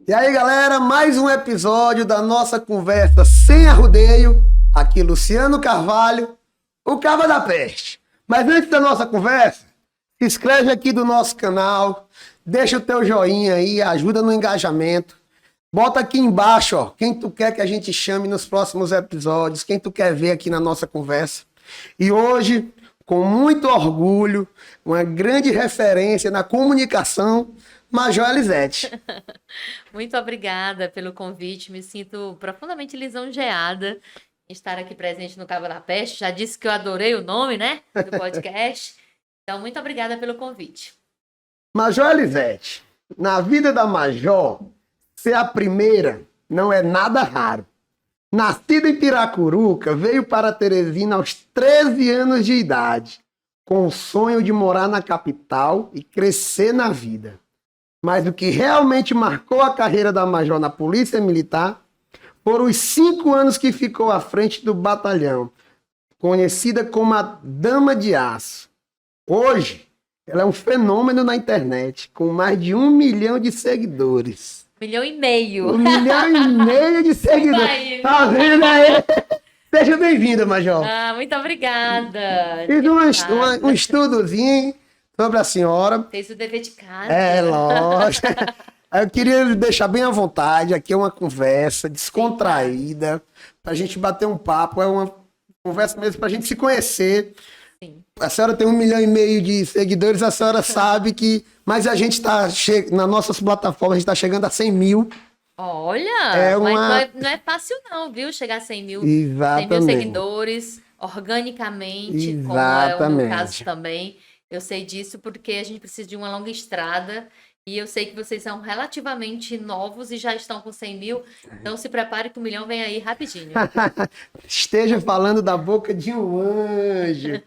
E aí, galera, mais um episódio da nossa conversa sem arrudeio. Aqui, Luciano Carvalho, o Cava da Peste. Mas antes da nossa conversa, se inscreve aqui do nosso canal, deixa o teu joinha aí, ajuda no engajamento. Bota aqui embaixo, ó, quem tu quer que a gente chame nos próximos episódios, quem tu quer ver aqui na nossa conversa. E hoje, com muito orgulho, uma grande referência na comunicação, Major Elisete. Muito obrigada pelo convite. Me sinto profundamente lisonjeada em estar aqui presente no Cabo da Peste. Já disse que eu adorei o nome, né, do podcast. Então, muito obrigada pelo convite. Major Elisete, na vida da Major, ser a primeira não é nada raro. Nascida em Piracuruca, veio para Teresina aos 13 anos de idade, com o sonho de morar na capital e crescer na vida. Mas o que realmente marcou a carreira da Major na Polícia Militar foram os 5 anos que ficou à frente do batalhão, conhecida como a Dama de Aço. Hoje, ela é um fenômeno na internet, com mais de 1 milhão de seguidores. 1,5 milhão. 1,5 milhão de seguidores. Aí, Tá vendo aí? Seja bem-vinda, Major. muito obrigada. Fiz um estudozinho sobre a senhora. Fez o dever de casa. É, lógico. Eu queria lhe deixar bem à vontade. Aqui é uma conversa descontraída, pra gente bater um papo. É uma conversa mesmo pra gente se conhecer. Sim. A senhora tem 1,5 milhão de seguidores, a senhora sabe que... Mas a gente está, nas nossas plataformas, a gente está chegando a 100 mil. Olha, mas não é fácil não, viu? Chegar a 100 mil seguidores, organicamente, como é o meu caso também. Eu sei disso porque a gente precisa de uma longa estrada e eu sei que vocês são relativamente novos e já estão com 100 mil, então se prepare que 1 milhão vem aí rapidinho. Esteja falando da boca de um anjo.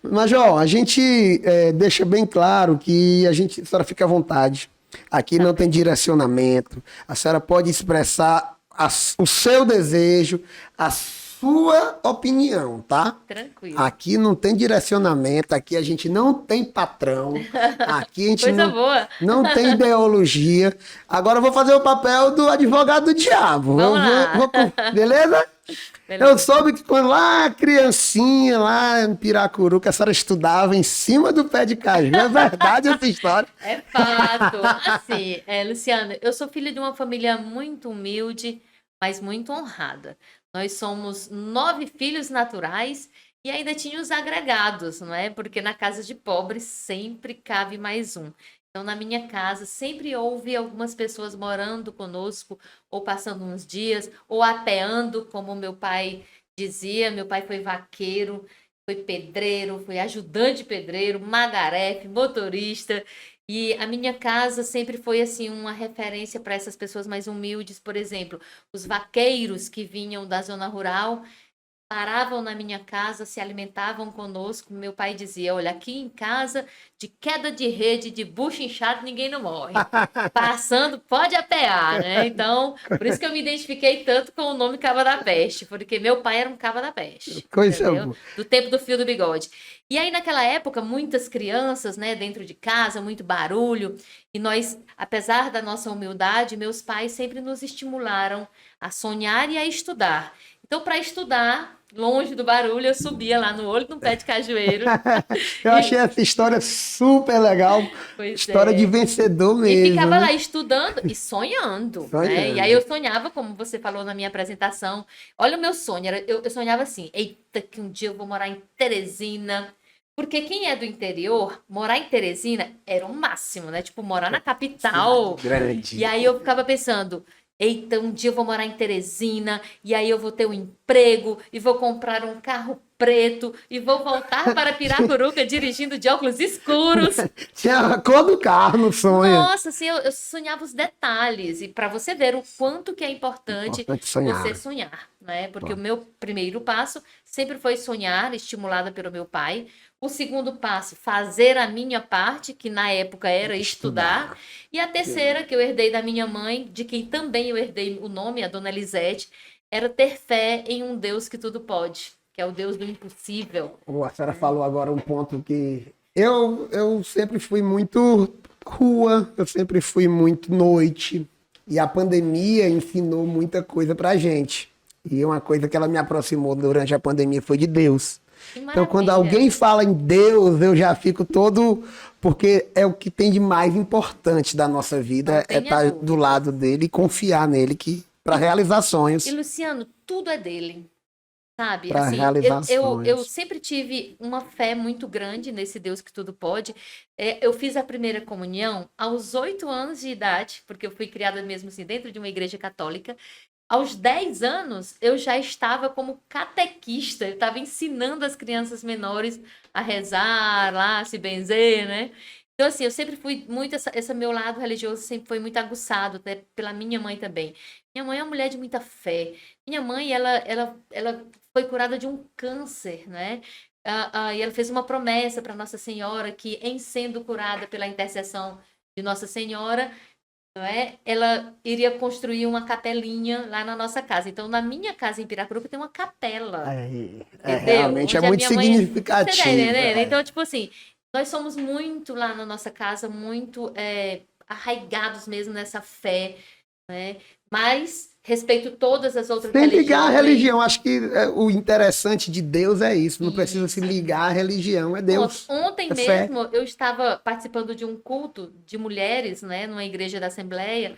Major, a gente deixa bem claro que a senhora fica à vontade. Aqui não tem direcionamento. A senhora pode expressar o seu desejo, a sua opinião, tá? Tranquilo. Aqui não tem direcionamento, aqui a gente não tem patrão, aqui a gente não tem ideologia. Agora eu vou fazer o papel do advogado do diabo. Vamos lá. Beleza? Beleza. Eu soube que quando lá criancinha, lá em Piracuruca, a senhora estudava em cima do pé de caju. É verdade essa história? É fato. Assim, Luciano, eu sou filha de uma família muito humilde, mas muito honrada. Nós somos 9 filhos naturais e ainda tinha os agregados, não é? Porque na casa de pobres sempre cabe mais um. Então, na minha casa, sempre houve algumas pessoas morando conosco, ou passando uns dias, ou apeando, como meu pai dizia. Meu pai foi vaqueiro, foi pedreiro, foi ajudante pedreiro, magarefe, motorista. E a minha casa sempre foi assim uma referência para essas pessoas mais humildes, por exemplo, os vaqueiros que vinham da zona rural paravam na minha casa, se alimentavam conosco. Meu pai dizia: olha, aqui em casa, de queda de rede, de bucho inchado, ninguém não morre. Passando, pode apear, né? Então, por isso que eu me identifiquei tanto com o nome Cava da Peste, porque meu pai era um Cava da Peste. Coisa entendeu? boa. Do tempo do fio do bigode. E aí, naquela época, muitas crianças, né, dentro de casa, muito barulho. E nós, apesar da nossa humildade, meus pais sempre nos estimularam a sonhar e a estudar. Então, para estudar, longe do barulho, eu subia lá no olho de um pé de cajueiro. Eu achei essa história super legal. Pois História de vencedor mesmo. E ficava né? lá estudando e sonhando. Né? E aí eu sonhava, como você falou na minha apresentação. Olha o meu sonho. Eu sonhava assim: eita, que um dia eu vou morar em Teresina. Porque quem é do interior, morar em Teresina era o máximo, né? Tipo, morar na capital. Grande. E aí eu ficava pensando: eita, um dia eu vou morar em Teresina, e aí eu vou ter um emprego, e vou comprar um carro preto, e vou voltar para Piracuruca dirigindo de óculos escuros. Tinha a cor do carro no sonho. Nossa, assim, eu sonhava os detalhes, e para você ver o quanto que é importante você sonhar, né? Porque o meu primeiro passo sempre foi sonhar, estimulada pelo meu pai. O segundo passo, fazer a minha parte, que na época era estudar. E a terceira, que eu herdei da minha mãe, de quem também eu herdei o nome, a Dona Elisete, era ter fé em um Deus que tudo pode, que é o Deus do impossível. A senhora falou agora um ponto que eu sempre fui muito Rua, eu sempre fui muito noite. E a pandemia ensinou muita coisa pra gente. E uma coisa que ela me aproximou durante a pandemia foi de Deus. Que Então, quando maravilha. alguém fala em Deus, eu já fico todo. Porque é o que tem de mais importante da nossa Não vida, é tenha estar do dúvidas. lado dele e confiar nele que para realizar E, sonhos. Luciano, tudo é dele. Sabe, Para assim, realizar eu sonhos. sempre tive uma fé muito grande nesse Deus que tudo pode. Eu fiz a primeira comunhão aos 8 anos de idade, porque eu fui criada mesmo assim dentro de uma igreja católica. Aos 10 anos, eu já estava como catequista, eu estava ensinando as crianças menores a rezar lá, a se benzer, né? Então, assim, eu sempre fui muito, esse meu lado religioso sempre foi muito aguçado, até pela minha mãe também. Minha mãe é uma mulher de muita fé. Minha mãe, ela foi curada de um câncer, né? E ela fez uma promessa para Nossa Senhora que, em sendo curada pela intercessão de Nossa Senhora, não é? Ela iria construir uma capelinha lá na nossa casa. Então, na minha casa em Piracuruca tem uma capela, entendeu? Realmente é Onde a muito minha mãe. Você tá significativo. entendendo? Então, tipo assim, nós somos muito lá na nossa casa, muito arraigados mesmo nessa fé, né? Mas respeito todas as outras Sem ligar à religiões. religião, acho que o interessante de Deus é isso. Não precisa se Isso. ligar à religião, é Pronto, Deus, ontem é fé. mesmo eu estava participando de um culto de mulheres, né, numa igreja da Assembleia.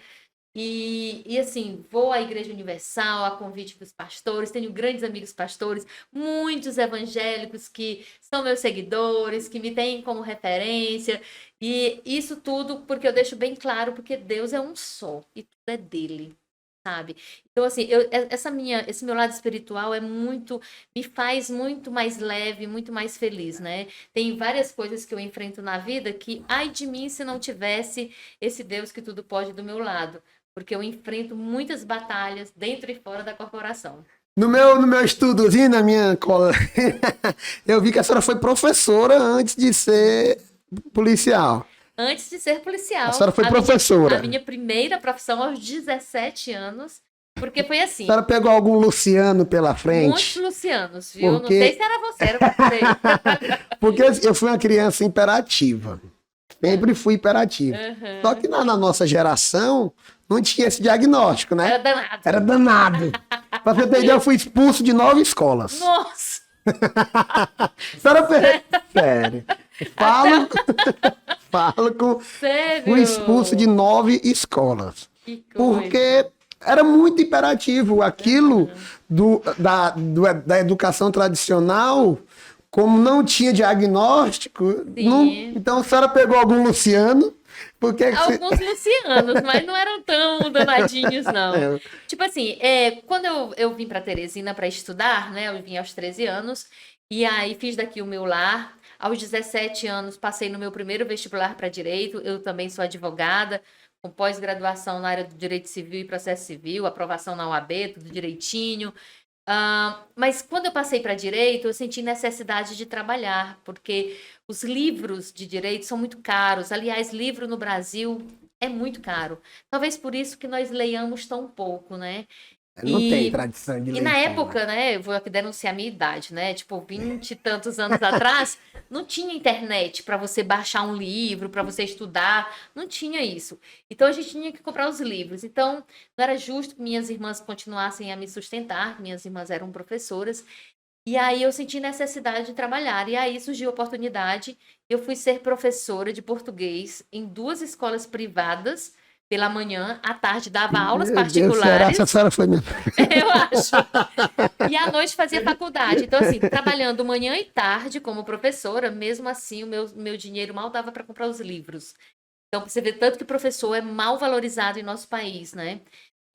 E assim, vou à Igreja Universal, a convite dos pastores, tenho grandes amigos pastores, muitos evangélicos que são meus seguidores, que me têm como referência, e isso tudo porque eu deixo bem claro, porque Deus é um só, e tudo é dele, sabe? Então, assim, esse meu lado espiritual me faz muito mais leve, muito mais feliz, né? Tem várias coisas que eu enfrento na vida que, ai de mim, se não tivesse esse Deus que tudo pode do meu lado, porque eu enfrento muitas batalhas dentro e fora da corporação. No meu estudozinho, na minha cola, eu vi que a senhora foi professora antes de ser policial. Antes de ser A policial, senhora foi a professora. minha primeira profissão aos 17 anos, porque foi A assim, senhora pegou algum Luciano pela muitos frente? Lucianos, viu? Não sei Porque, se era você, era você. porque eu fui uma criança imperativa. Sempre fui hiperativo. Só que Aham. na nossa geração não tinha esse diagnóstico, né? Era danado. Era danado. Pra você ter ideia, eu fui expulso de 9 escolas. Nossa! Sério. Até Falo, falo com. Fui expulso de sério! 9 escolas. Que coisa. Porque era muito imperativo. Aquilo da educação tradicional, como não tinha diagnóstico, não, Sim. então a senhora pegou algum Luciano, porque Alguns Lucianos, mas não eram tão danadinhos, não. é, Tipo assim, quando eu vim para Teresina para estudar, né? Eu vim aos 13 anos, e aí fiz daqui o meu lar. Aos 17 anos, passei no meu primeiro vestibular para direito. Eu também sou advogada, com pós-graduação na área do direito civil e processo civil, aprovação na OAB, tudo direitinho. Mas quando eu passei para direito, eu senti necessidade de trabalhar, porque os livros de direito são muito caros. Aliás, livro no Brasil é muito caro. Talvez por isso que nós leiamos tão pouco, né? não tem E, tradição de e na leitura. época, né, eu vou aqui denunciar a minha idade, né? Tipo, 20 e tantos anos atrás, não tinha internet para você baixar um livro, para você estudar, não tinha isso. Então a gente tinha que comprar os livros. Então, não era justo que minhas irmãs continuassem a me sustentar, minhas irmãs eram professoras. E aí eu senti necessidade de trabalhar. E aí surgiu a oportunidade. Eu fui ser professora de português em duas escolas privadas pela manhã, à tarde dava aulas Meu Deus, será que a particulares, senhora foi minha. eu acho. E à noite fazia faculdade. Então, assim, trabalhando manhã e tarde como professora, mesmo assim, o meu dinheiro mal dava para comprar os livros. Então, você vê tanto que professor é mal valorizado em nosso país, né?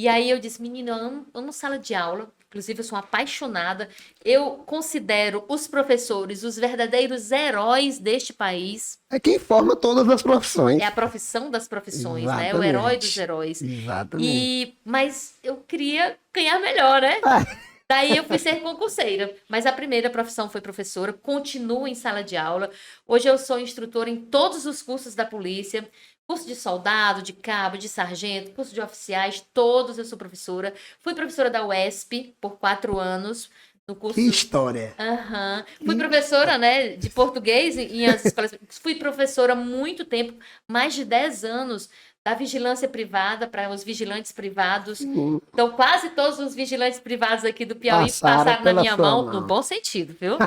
E aí eu disse, menino, eu amo sala de aula. Inclusive, eu sou apaixonada. Eu considero os professores os verdadeiros heróis deste país. É quem forma todas as É a profissões. profissão das profissões, né? O herói dos Exatamente. heróis. Exatamente. Mas eu queria ganhar melhor, né? Ah, Daí eu fui ser concurseira, mas a primeira profissão foi professora, continuo em sala de aula. Hoje eu sou instrutora em todos os cursos da polícia, curso de soldado, de cabo, de sargento, curso de oficiais, todos eu sou professora. Fui professora da UESP por 4 anos, no Que curso. história. Aham. Fui professora, né, de português em as escolas. Fui professora há muito tempo, mais de 10 anos, da vigilância privada para os vigilantes privados. Sim, Então, quase todos os vigilantes privados aqui do Piauí passaram passaram na pela minha sua mão, no mão. bom sentido, viu?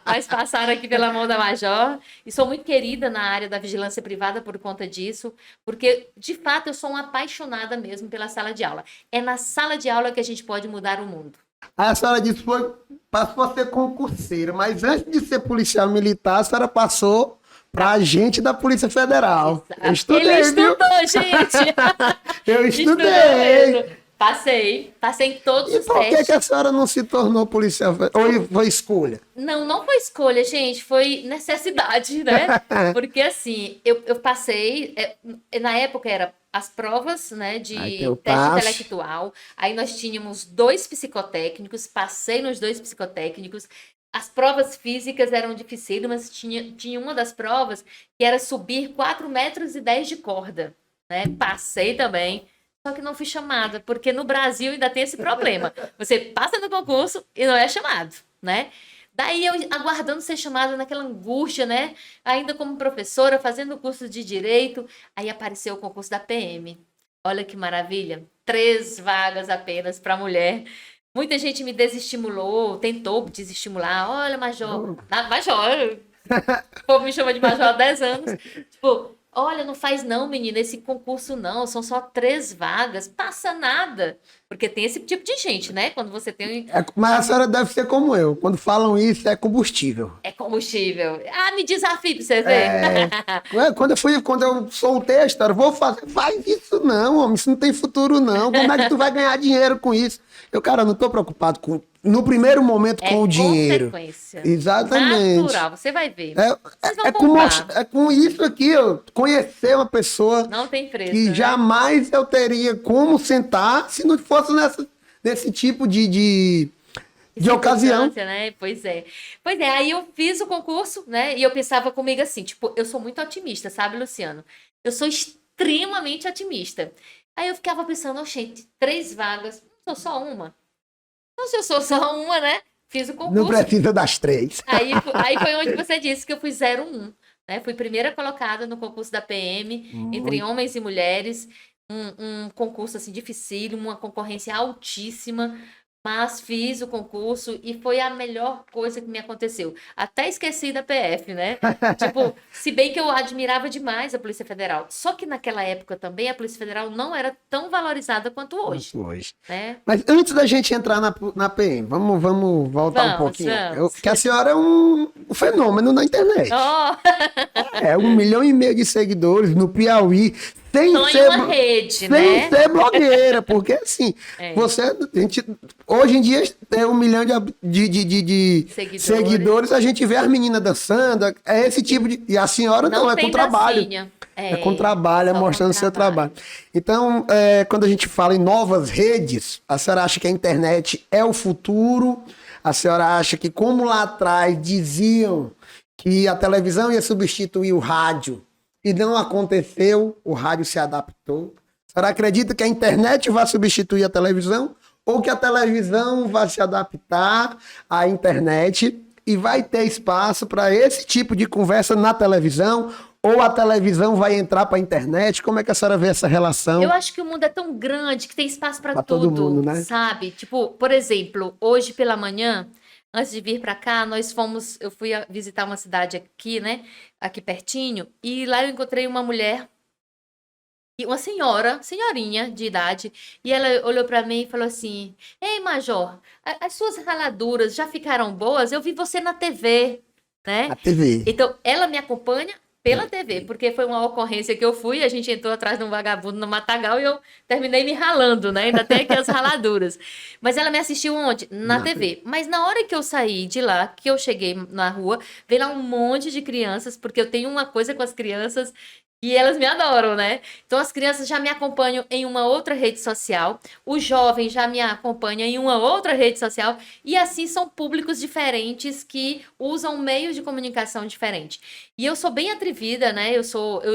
Mas passaram aqui pela mão da Major. E sou muito querida na área da vigilância privada por conta disso, porque, de fato, eu sou uma apaixonada mesmo pela sala de aula. É na sala de aula que a gente pode mudar o mundo. Aí a senhora disse que passou a ser concurseira, mas antes de ser policial militar, a senhora passou para agente da Polícia Federal. Eu Ele estudei, viu? estudou, gente! Eu Estudou estudei. mesmo. Passei em todos E os por que testes. a senhora não se tornou policial federal? Ou foi escolha? Não, não foi escolha, gente, foi necessidade, né? Porque assim, eu passei, na época era as provas, né, de Aí tem o teste passe. intelectual, aí nós tínhamos 2 psicotécnicos, passei nos 2 psicotécnicos, as provas físicas eram dificílimas, mas tinha uma das provas que era subir 4,10 metros de corda, né? Passei também. Só que não fui chamada, porque no Brasil ainda tem esse problema. Você passa no concurso e não é chamado, né? Daí eu aguardando ser chamada naquela angústia, né? Ainda como professora, fazendo o curso de Direito. Aí apareceu o concurso da PM. Olha que maravilha. 3 vagas apenas para mulher. Muita gente me desestimulou, tentou desestimular. Olha, Major. Major. O povo me chama de Major há 10 anos. Tipo, olha, não faz não, menina, esse concurso não, são só 3 vagas, passa nada. Porque tem esse tipo de gente, né? Quando você tem. Mas a senhora deve ser como eu. Quando falam isso, é combustível. É combustível. Ah, me desafie pra você ver. Quando eu soltei a história, vou fazer, faz isso não, homem, isso não tem futuro não. Como é que tu vai ganhar dinheiro com isso? Eu, cara, não tô preocupado com, no primeiro momento, com o dinheiro. Consequência. Exatamente. Natural, você vai ver. É, Vocês vão é comprar. com isso aqui, eu conhecer uma pessoa Não tem preço, que né? jamais eu teria como sentar se não fosse nesse tipo de ocasião. Circunstância, né? Pois é. Pois é, aí eu fiz o concurso, né? E eu pensava comigo assim, tipo, eu sou muito otimista, sabe, Luciano? Eu sou extremamente otimista. Aí eu ficava pensando, gente, 3 vagas, não sou só uma. Então, se eu sou só uma, né? Fiz o Não concurso. precisa das 3. Aí foi onde você disse que eu fui 01, né? Fui primeira colocada no concurso da PM, entre homens e mulheres. Um concurso, assim, dificílimo, uma concorrência altíssima. Mas fiz o concurso e foi a melhor coisa que me aconteceu. Até esqueci da PF, né? Tipo, se bem que eu admirava demais a Polícia Federal. Só que naquela época também a Polícia Federal não era tão valorizada quanto hoje, né? Mas antes da gente entrar na PM, vamos voltar um pouquinho. Que a senhora é um fenômeno na internet. Oh, É 1,5 milhão de seguidores no Piauí, sem uma rede, sem né? ser blogueira, porque assim, hoje em dia tem 1 milhão de seguidores, a gente vê as meninas dançando, é esse tipo de... E a senhora não é com trabalho. Dancinha. É com trabalho, é mostrando o seu trabalho. Então, quando a gente fala em novas redes, a senhora acha que a internet é o futuro? A senhora acha que, como lá atrás diziam que a televisão ia substituir o rádio, e não aconteceu, o rádio se adaptou? A senhora acredita que a internet vai substituir a televisão? Ou que a televisão vai se adaptar à internet e vai ter espaço para esse tipo de conversa na televisão? Ou a televisão vai entrar para a internet? Como é que a senhora vê essa relação? Eu acho que o mundo é tão grande que tem espaço para todo tudo, mundo, né? sabe? Tipo, por exemplo, hoje pela manhã, antes de vir para cá, eu fui visitar uma cidade aqui, né? Aqui pertinho, e lá eu encontrei uma mulher, uma senhorinha de idade, e ela olhou para mim e falou assim: Ei, Major, as suas raladuras já ficaram boas? Eu vi você na TV, né? Na TV. Então, ela me acompanha pela TV, porque foi uma ocorrência que eu fui, a gente entrou atrás de um vagabundo no matagal e eu terminei me ralando, né? Ainda tem aqui as raladuras. Mas ela me assistiu onde? Na TV. Mas na hora que eu saí de lá, que eu cheguei na rua, veio lá um monte de crianças, porque eu tenho uma coisa com as crianças E elas me adoram, né? Então as crianças já me acompanham em uma outra rede social, os jovens já me acompanham em uma outra rede social, e assim são públicos diferentes que usam meios de comunicação diferentes. E eu sou bem atrevida, né?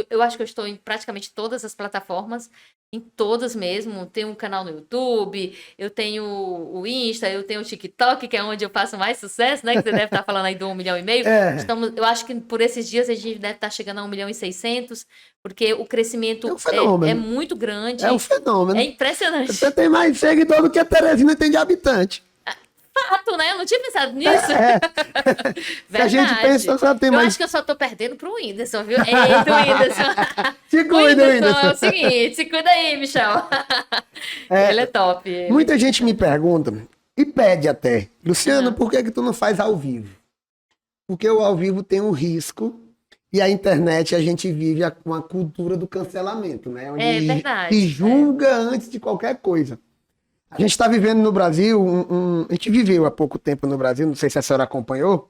Eu acho que eu estou em praticamente todas as plataformas, em todas mesmo. Tenho um canal no YouTube, eu tenho o Insta, eu tenho o TikTok, que é onde eu faço mais sucesso, né? Que você deve estar falando aí do 1,5 milhão. É, Eu acho que por esses dias a gente deve estar chegando a 1,6 milhão, porque o é um crescimento é fenômeno. muito É um grande, é fenômeno. Você impressionante. tem mais seguidor do que a Teresina tem de habitante. Fato, né? Eu não tinha pensado nisso. É, se a gente pensa, Verdade. só tem Eu mais. acho que eu só tô perdendo pro Whindersson, viu? Eita, Whindersson. Se O cuida, Whindersson é o Whindersson. seguinte, se cuida aí, Michel. Ele é top. Muita gente me pergunta e pede até, Luciano, Aham. por que que tu não faz ao vivo? Porque o ao vivo tem um risco e a internet a gente vive uma cultura do cancelamento, né? É Onde verdade. se julga antes de qualquer coisa. A gente está vivendo no Brasil, a gente viveu há pouco tempo no Brasil, não sei se a senhora acompanhou,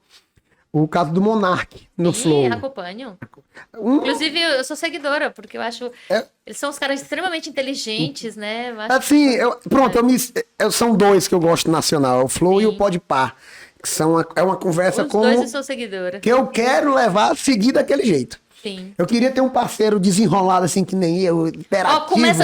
o caso do Monark no Flow. Acompanho. Um- Inclusive, eu sou seguidora, porque eu acho. É- Eles são uns caras extremamente inteligentes, né? Eu acho assim, pronto, são dois que eu gosto nacional, o Flow e o Sim. Podpah, que é uma conversa os como dois eu sou seguidora. que eu quero levar a seguir daquele jeito. Sim. Eu queria ter um parceiro desenrolado assim que nem eu, Ó, hiperativo. mas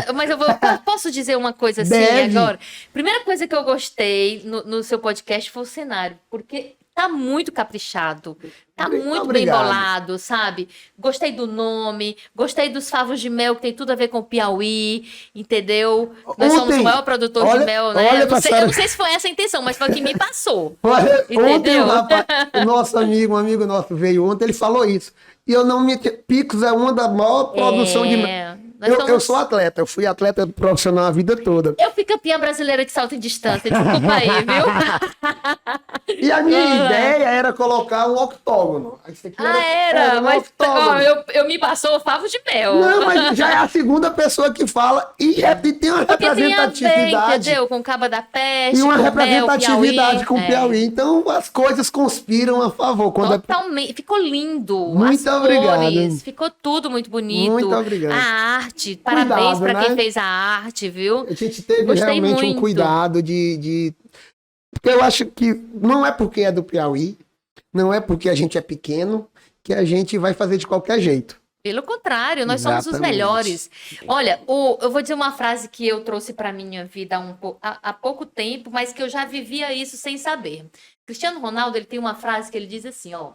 posso dizer uma coisa assim Deve. agora? Primeira coisa que eu gostei no seu podcast foi o cenário, porque tá muito caprichado, tá muito bem Obrigado. bolado, sabe? Gostei do nome, gostei dos favos de mel, que tem tudo a ver com o Piauí, entendeu? Nós somos Ontem, o maior produtor olha- de mel, né? olha Eu pra não, sei, senhora. eu não sei se foi essa a intenção, mas foi o que me passou. Olha, ontem Entendeu? o nosso amigo, um amigo nosso veio ontem, ele falou isso. E eu não me. Picos é uma da maior produção de. Nós Eu somos... sou atleta, eu fui atleta profissional a vida toda. Eu fui campeã brasileira de salto em distância, desculpa aí, viu? E a minha Ah. ideia era colocar um octógono. Isso aqui Era, um mas octógono. ó, eu me passou o favo de mel. Não, mas já é a segunda pessoa que fala e tem uma Porque tem a ver, representatividade. entendeu? Com Caba da Peste, E uma com mel, representatividade Piauí. com o Piauí. Então as coisas conspiram a favor. Quando Totalmente. Ficou lindo. Muito As obrigado. cores, ficou tudo muito bonito. Muito obrigado. A arte, parabéns Cuidado, pra né? quem fez a arte, viu? A gente teve Gostei realmente um muito. cuidado Porque eu acho que não é porque é do Piauí, não é porque a gente é pequeno, que a gente vai fazer de qualquer jeito. Pelo contrário, nós somos os Exatamente. melhores. Olha, eu vou dizer uma frase que eu trouxe para minha vida há pouco tempo, mas que eu já vivia isso sem saber. Cristiano Ronaldo, ele tem uma frase que ele diz assim, ó: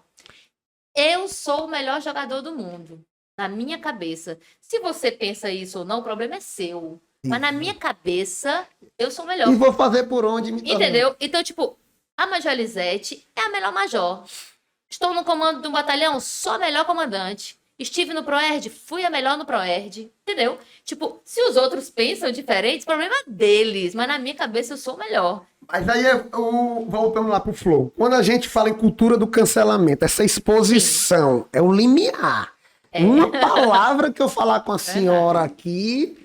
eu sou o melhor jogador do mundo, na minha cabeça. Se você pensa isso ou não, o problema é seu. Mas na minha cabeça, eu sou o melhor. E vou fazer por onde me tornar. Entendeu? Então, tipo, a Major Elisete é a melhor major. Estou no comando de um batalhão, sou a melhor comandante. Estive no Proerd, fui a melhor no Proerd. Entendeu? Tipo, se os outros pensam diferente, o problema é deles. Mas na minha cabeça eu sou o melhor. Mas aí voltamos lá pro Flow. Quando a gente fala em cultura do cancelamento, essa exposição é o limiar. Uma palavra que eu falar com a senhora aqui,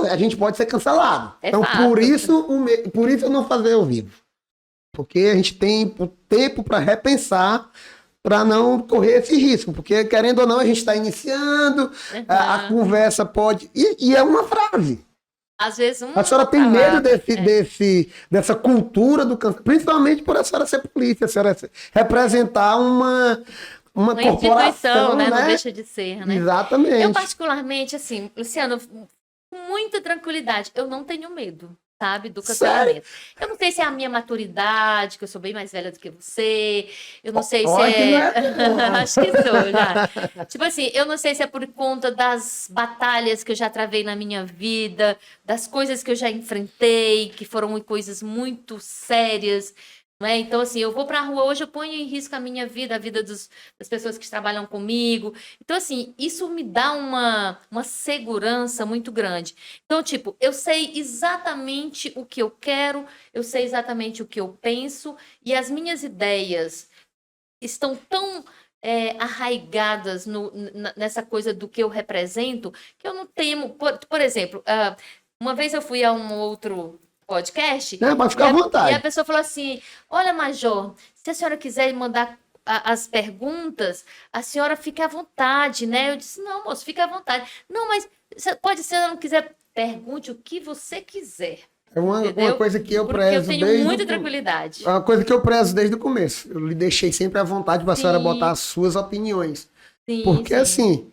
a gente pode ser cancelado. É então, fato. por isso eu não fazer ao vivo. Porque a gente tem o tempo para repensar, para não correr esse risco. Porque, querendo ou não, a gente está iniciando, a conversa pode. E é uma frase. Às vezes A senhora tem medo dessa cultura do cancelamento, principalmente por a senhora ser polícia, a senhora representar uma corporação, instituição, né? né? Não deixa de ser, né? Exatamente. Eu, particularmente, assim, Luciano, com muita tranquilidade, eu não tenho medo, sabe, do cancelamento. Eu não sei se é a minha maturidade, que eu sou bem mais velha do que você, eu não sei se Olha que não é... é. Acho que sou, já. Tipo assim, eu não sei se é por conta das batalhas que eu já travei na minha vida, das coisas que eu já enfrentei, que foram coisas muito sérias, não é? Então, assim, eu vou pra rua hoje, eu ponho em risco a minha vida, a vida das pessoas que trabalham comigo. Então, assim, isso me dá uma segurança muito grande. Então, tipo, eu sei exatamente o que eu quero, eu sei exatamente o que eu penso, e as minhas ideias estão tão arraigadas nessa coisa do que eu represento, que eu não temo. Por exemplo, uma vez eu fui a um outro podcast. Pode ficar à vontade. E a pessoa falou assim: olha, Major, se a senhora quiser mandar as perguntas, a senhora fica à vontade, né? Eu disse, não, moço, fica à vontade. Não, mas pode ser, se ela não quiser, pergunte o que você quiser. É uma coisa que eu Porque eu prezo tenho desde muita tranquilidade. É uma coisa que eu prezo desde o começo. Eu lhe deixei sempre à vontade para a senhora botar as suas opiniões. Sim, Porque, sim. assim,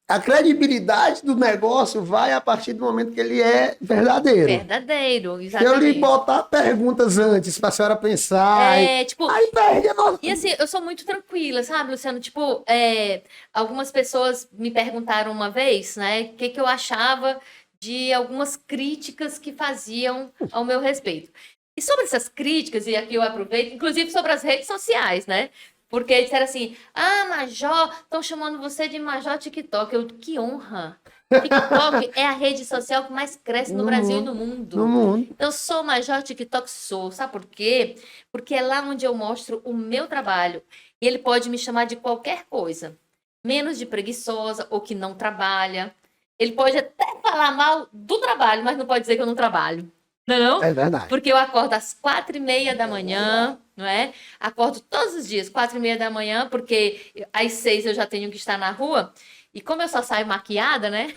a credibilidade do negócio vai a partir do momento que ele é verdadeiro. Verdadeiro, Se eu lhe exatamente. botar perguntas antes para a senhora pensar, Tipo, aí perde a nossa... e assim, eu sou muito tranquila, sabe, Luciano? Tipo, algumas pessoas me perguntaram uma vez, né, o que eu achava de algumas críticas que faziam ao meu respeito. E sobre essas críticas, e aqui eu aproveito, inclusive sobre as redes sociais, né? Porque disseram assim, Major, estão chamando você de Major TikTok. Que honra! TikTok é a rede social que mais cresce no Brasil e no mundo. No mundo. Eu sou Major TikTok, sou. Sabe por quê? Porque é lá onde eu mostro o meu trabalho. E ele pode me chamar de qualquer coisa. Menos de preguiçosa ou que não trabalha. Ele pode até falar mal do trabalho, mas não pode dizer que eu não trabalho. Não é não? É verdade. Porque eu acordo às 4h30 da manhã, não é? Acordo todos os dias, 4h30 da manhã, porque às 6 eu já tenho que estar na rua. E como eu só saio maquiada, né?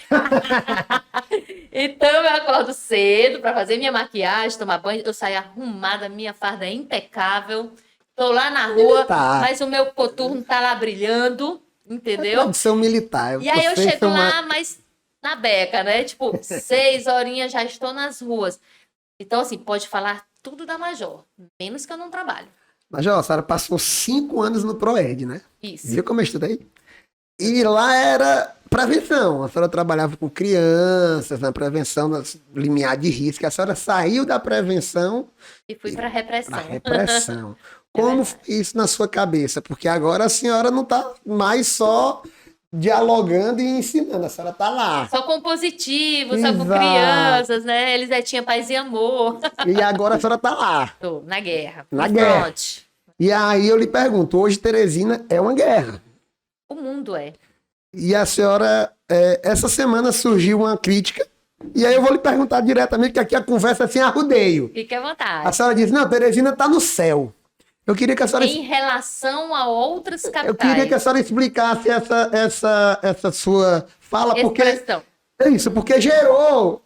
Então eu acordo cedo para fazer minha maquiagem, tomar banho. Eu saio arrumada, minha farda é impecável. Tô lá na rua, Militar. mas o meu coturno tá lá brilhando, entendeu? Tradição militar. E aí eu Vocês chego são lá, mas na beca, né? Tipo, 6 horinhas já estou nas ruas. Então, assim, pode falar tudo da Major, menos que eu não trabalho. Major, a senhora passou 5 anos no ProEd, né? Isso. Viu como eu estudei? E lá era prevenção. A senhora trabalhava com crianças, na prevenção das limiar de risco. A senhora saiu da prevenção E fui para repressão. para repressão. Como isso na sua cabeça? Porque agora a senhora não está mais só dialogando e ensinando, a senhora está lá. Só com positivo, só com Exato. crianças, né? Elisetinha, paz e amor. E agora a senhora está lá. Tô na guerra. Na no guerra. front. E aí eu lhe pergunto, hoje Teresina é uma guerra. O mundo é. E a senhora, essa semana surgiu uma crítica, e aí eu vou lhe perguntar diretamente, que aqui a conversa é sem arrudeio. Fique à A vontade. senhora disse, não, Teresina está no céu. Eu queria que a senhora... Em relação a outras Eu capitais. queria que a senhora explicasse essa sua fala, porque... Expressão. É isso, porque gerou,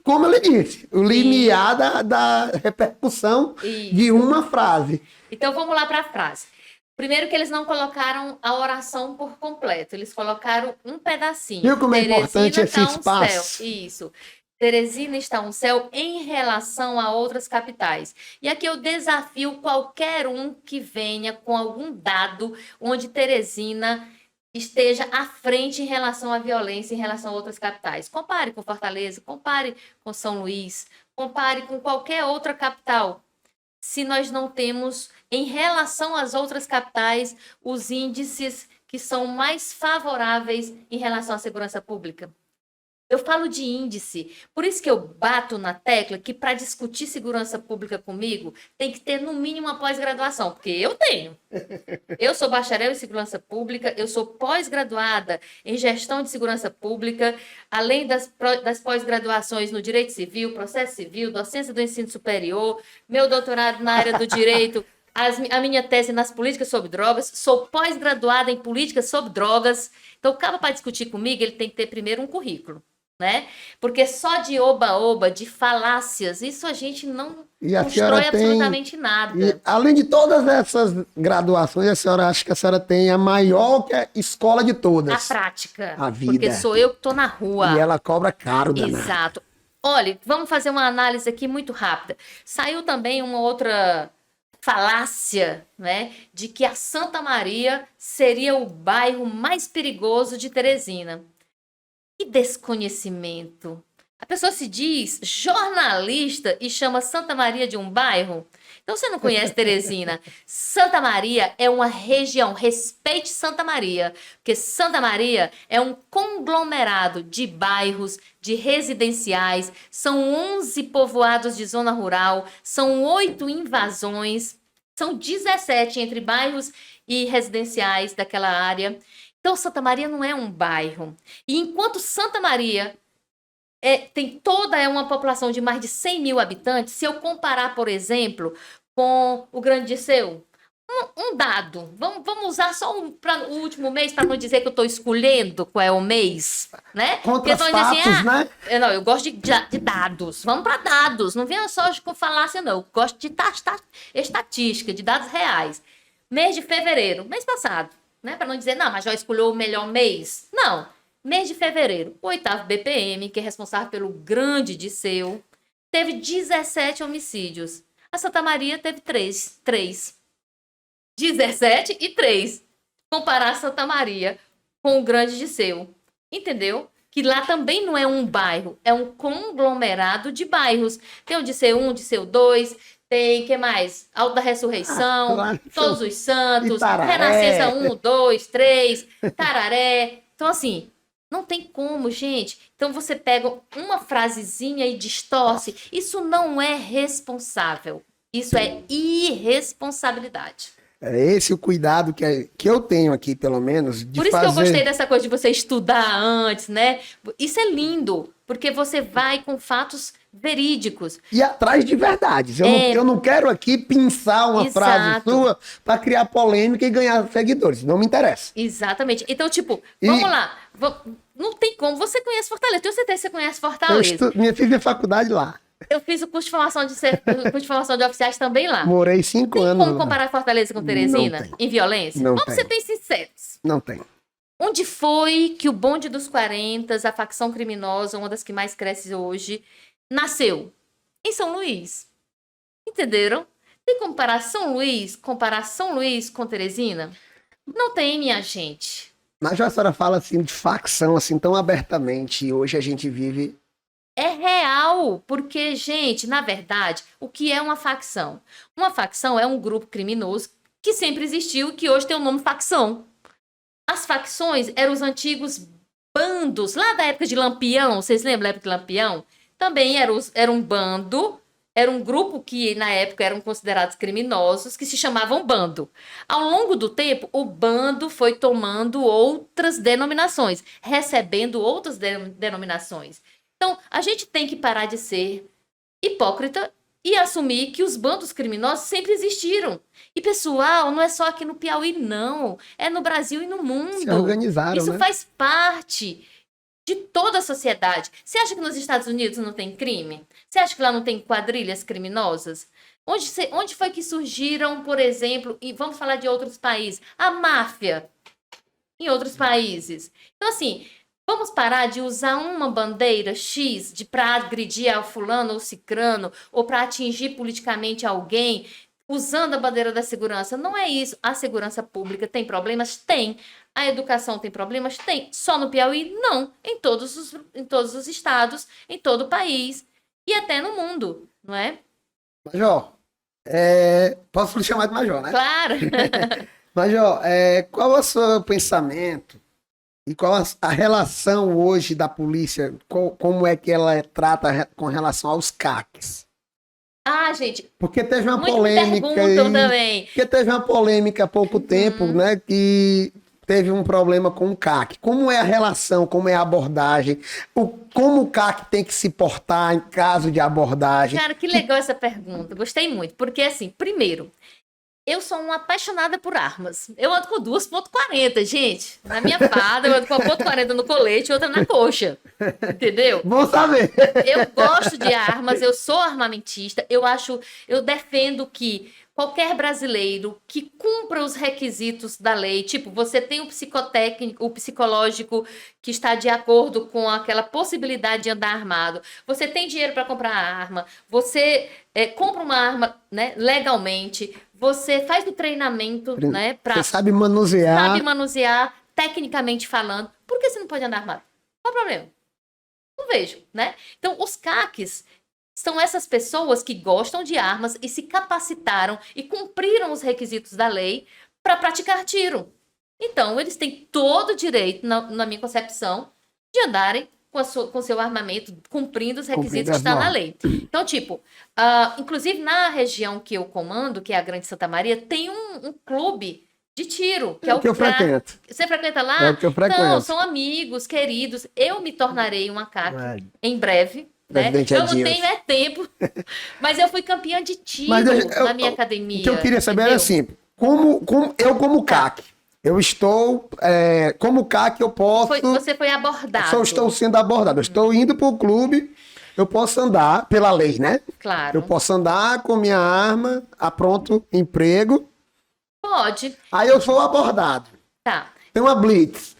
como eu lhe disse, o limiar da repercussão Isso. de uma frase. Então vamos lá para a frase. Primeiro que eles não colocaram a oração por completo, eles colocaram um pedacinho. Viu como é importante esse está um espaço? céu. Isso. Teresina está um céu em relação a outras capitais. E aqui eu desafio qualquer um que venha com algum dado onde Teresina esteja à frente em relação à violência, em relação a outras capitais. Compare com Fortaleza, compare com São Luís, compare com qualquer outra capital. Se nós não temos, em relação às outras capitais, os índices que são mais favoráveis em relação à segurança pública. Eu falo de índice, por isso que eu bato na tecla que para discutir segurança pública comigo tem que ter no mínimo uma pós-graduação, porque eu tenho. Eu sou bacharel em segurança pública, eu sou pós-graduada em gestão de segurança pública, além das pós-graduações no direito civil, processo civil, docência do ensino superior, meu doutorado na área do direito, a minha tese nas políticas sobre drogas, sou pós-graduada em políticas sobre drogas. Então, o cara para discutir comigo, ele tem que ter primeiro um currículo. Né? Porque só de oba-oba, de falácias, isso a gente não constrói absolutamente nada. E, além de todas essas graduações, a senhora acha que a senhora tem a maior escola de todas? A prática. A vida. Porque sou eu que estou na rua. E ela cobra caro, danado. Exato. Olha, vamos fazer uma análise aqui muito rápida. Saiu também uma outra falácia, né, de que a Santa Maria seria o bairro mais perigoso de Teresina. Que desconhecimento. A pessoa se diz jornalista e chama Santa Maria de um bairro? Então você não conhece Teresina. Santa Maria é uma região, respeite Santa Maria, porque Santa Maria é um conglomerado de bairros, de residenciais, são 11 povoados de zona rural, são 8 invasões, são 17 entre bairros e residenciais daquela área. Então, Santa Maria não é um bairro. E enquanto Santa Maria tem uma população de mais de 100 mil habitantes, se eu comparar, por exemplo, com o Grande Liceu, Um dado. Vamos usar só o último mês para não dizer que eu estou escolhendo qual é o mês, né? Contra Porque fatos, né? Não, eu gosto de dados. Vamos para dados. Não venha só com falácia, não. Eu gosto de estatística, de dados reais. Mês de fevereiro, mês passado, né? Para não dizer, não, mas já escolheu o melhor mês. Não. Mês de fevereiro, o 8º BPM, que é responsável pelo Grande Disseu, teve 17 homicídios. A Santa Maria teve 3. 17 e 3. Comparar Santa Maria com o Grande Disseu. Entendeu? Que lá também não é um bairro, é um conglomerado de bairros. Tem o Disseu 1, Disseu 2, tem, que mais? Alto da Ressurreição, Claro. Todos os Santos, Itararé. Renascença 1, 2, 3, Tararé. Então, assim, não tem como, gente. Então, você pega uma frasezinha e distorce. Isso não é responsável. Isso é irresponsabilidade. É esse o cuidado que eu tenho aqui, pelo menos, de Por isso fazer... que eu gostei dessa coisa de você estudar antes, né? Isso é lindo, porque você vai com fatos verídicos. E atrás de verdades. Eu não quero aqui pensar uma frase sua para criar polêmica e ganhar seguidores. Não me interessa. Exatamente. Então, tipo, vamos lá. Não tem como. Você conhece Fortaleza. Tenho certeza que você conhece Fortaleza. Fiz minha faculdade lá. Eu fiz o curso de formação de oficiais também lá. Morei 5 anos. Como comparar Fortaleza com Teresina em violência? Vamos ser bem sinceros. Não tem. Onde foi que o bonde dos 40, a facção criminosa, uma das que mais cresce hoje, nasceu? Em São Luís. Entenderam? Tem como comparar São Luís com Teresina? Não tem, minha gente. Mas a senhora fala assim de facção assim tão abertamente e hoje a gente vive... É real, porque, gente, na verdade, o que é uma facção? Uma facção é um grupo criminoso que sempre existiu e que hoje tem o nome facção. As facções eram os antigos bandos, lá da época de Lampião, vocês lembram da época de Lampião? Também era um bando, era um grupo que na época eram considerados criminosos, que se chamavam bando. Ao longo do tempo, o bando foi tomando outras denominações, recebendo outras denominações. Então, a gente tem que parar de ser hipócrita e assumir que os bandos criminosos sempre existiram. E, pessoal, não é só aqui no Piauí, não. É no Brasil e no mundo. Se organizaram, Isso né? faz parte de toda a sociedade. Você acha que nos Estados Unidos não tem crime? Você acha que lá não tem quadrilhas criminosas? Onde foi que surgiram, por exemplo, e vamos falar de outros países, a máfia em outros países? Então, assim... Vamos parar de usar uma bandeira X para agredir ao fulano ou cicrano ou para atingir politicamente alguém usando a bandeira da segurança. Não é isso. A segurança pública tem problemas? Tem. A educação tem problemas? Tem. Só no Piauí? Não. Em todos os estados, em todo o país e até no mundo, não é? Major, posso lhe chamar de Major, né? Claro. Major, qual é o seu pensamento? E qual a relação hoje da polícia, como é que ela trata com relação aos CACs? Ah, gente. Porque teve uma muito polêmica também. Porque teve uma polêmica há pouco tempo, né, que teve um problema com o CAC. Como é a relação, como é a abordagem, como o CAC tem que se portar em caso de abordagem? Cara, que legal essa pergunta. Gostei muito, porque assim, primeiro, eu sou uma apaixonada por armas. Eu ando com 2.40, gente. Na minha farda, eu ando com a .40 no colete e outra na coxa. Entendeu? Bom saber. Eu gosto de armas, eu sou armamentista. Eu defendo que qualquer brasileiro que cumpra os requisitos da lei, tipo, você tem o psicotécnico, o psicológico que está de acordo com aquela possibilidade de andar armado, você tem dinheiro para comprar a arma, você compra uma arma, né, legalmente, você faz o treinamento, né, Você sabe manusear. Tecnicamente falando, por que você não pode andar armado? Qual o problema? Não vejo, né? Então, os CACs são essas pessoas que gostam de armas e se capacitaram e cumpriram os requisitos da lei para praticar tiro. Então, eles têm todo o direito, na minha concepção, de andarem com seu armamento, cumprindo os requisitos que estão na lei. Então, tipo, inclusive na região que eu comando, que é a Grande Santa Maria, tem um clube de tiro, que é o que eu frequento. Você frequenta lá? É o que eu frequento. Não, são amigos, queridos. Eu me tornarei uma CAC em breve. Né? Eu não tenho tempo, mas eu fui campeã de tiro na minha academia. O que eu queria saber era assim, como CAC. Eu estou, como CAC eu posso... Você foi abordado. Eu estou sendo abordado. Eu estou indo para o clube, eu posso andar, pela lei, né? Claro. Eu posso andar com minha arma, a pronto emprego. Pode. Aí eu sou abordado. Tá. Tem uma blitz.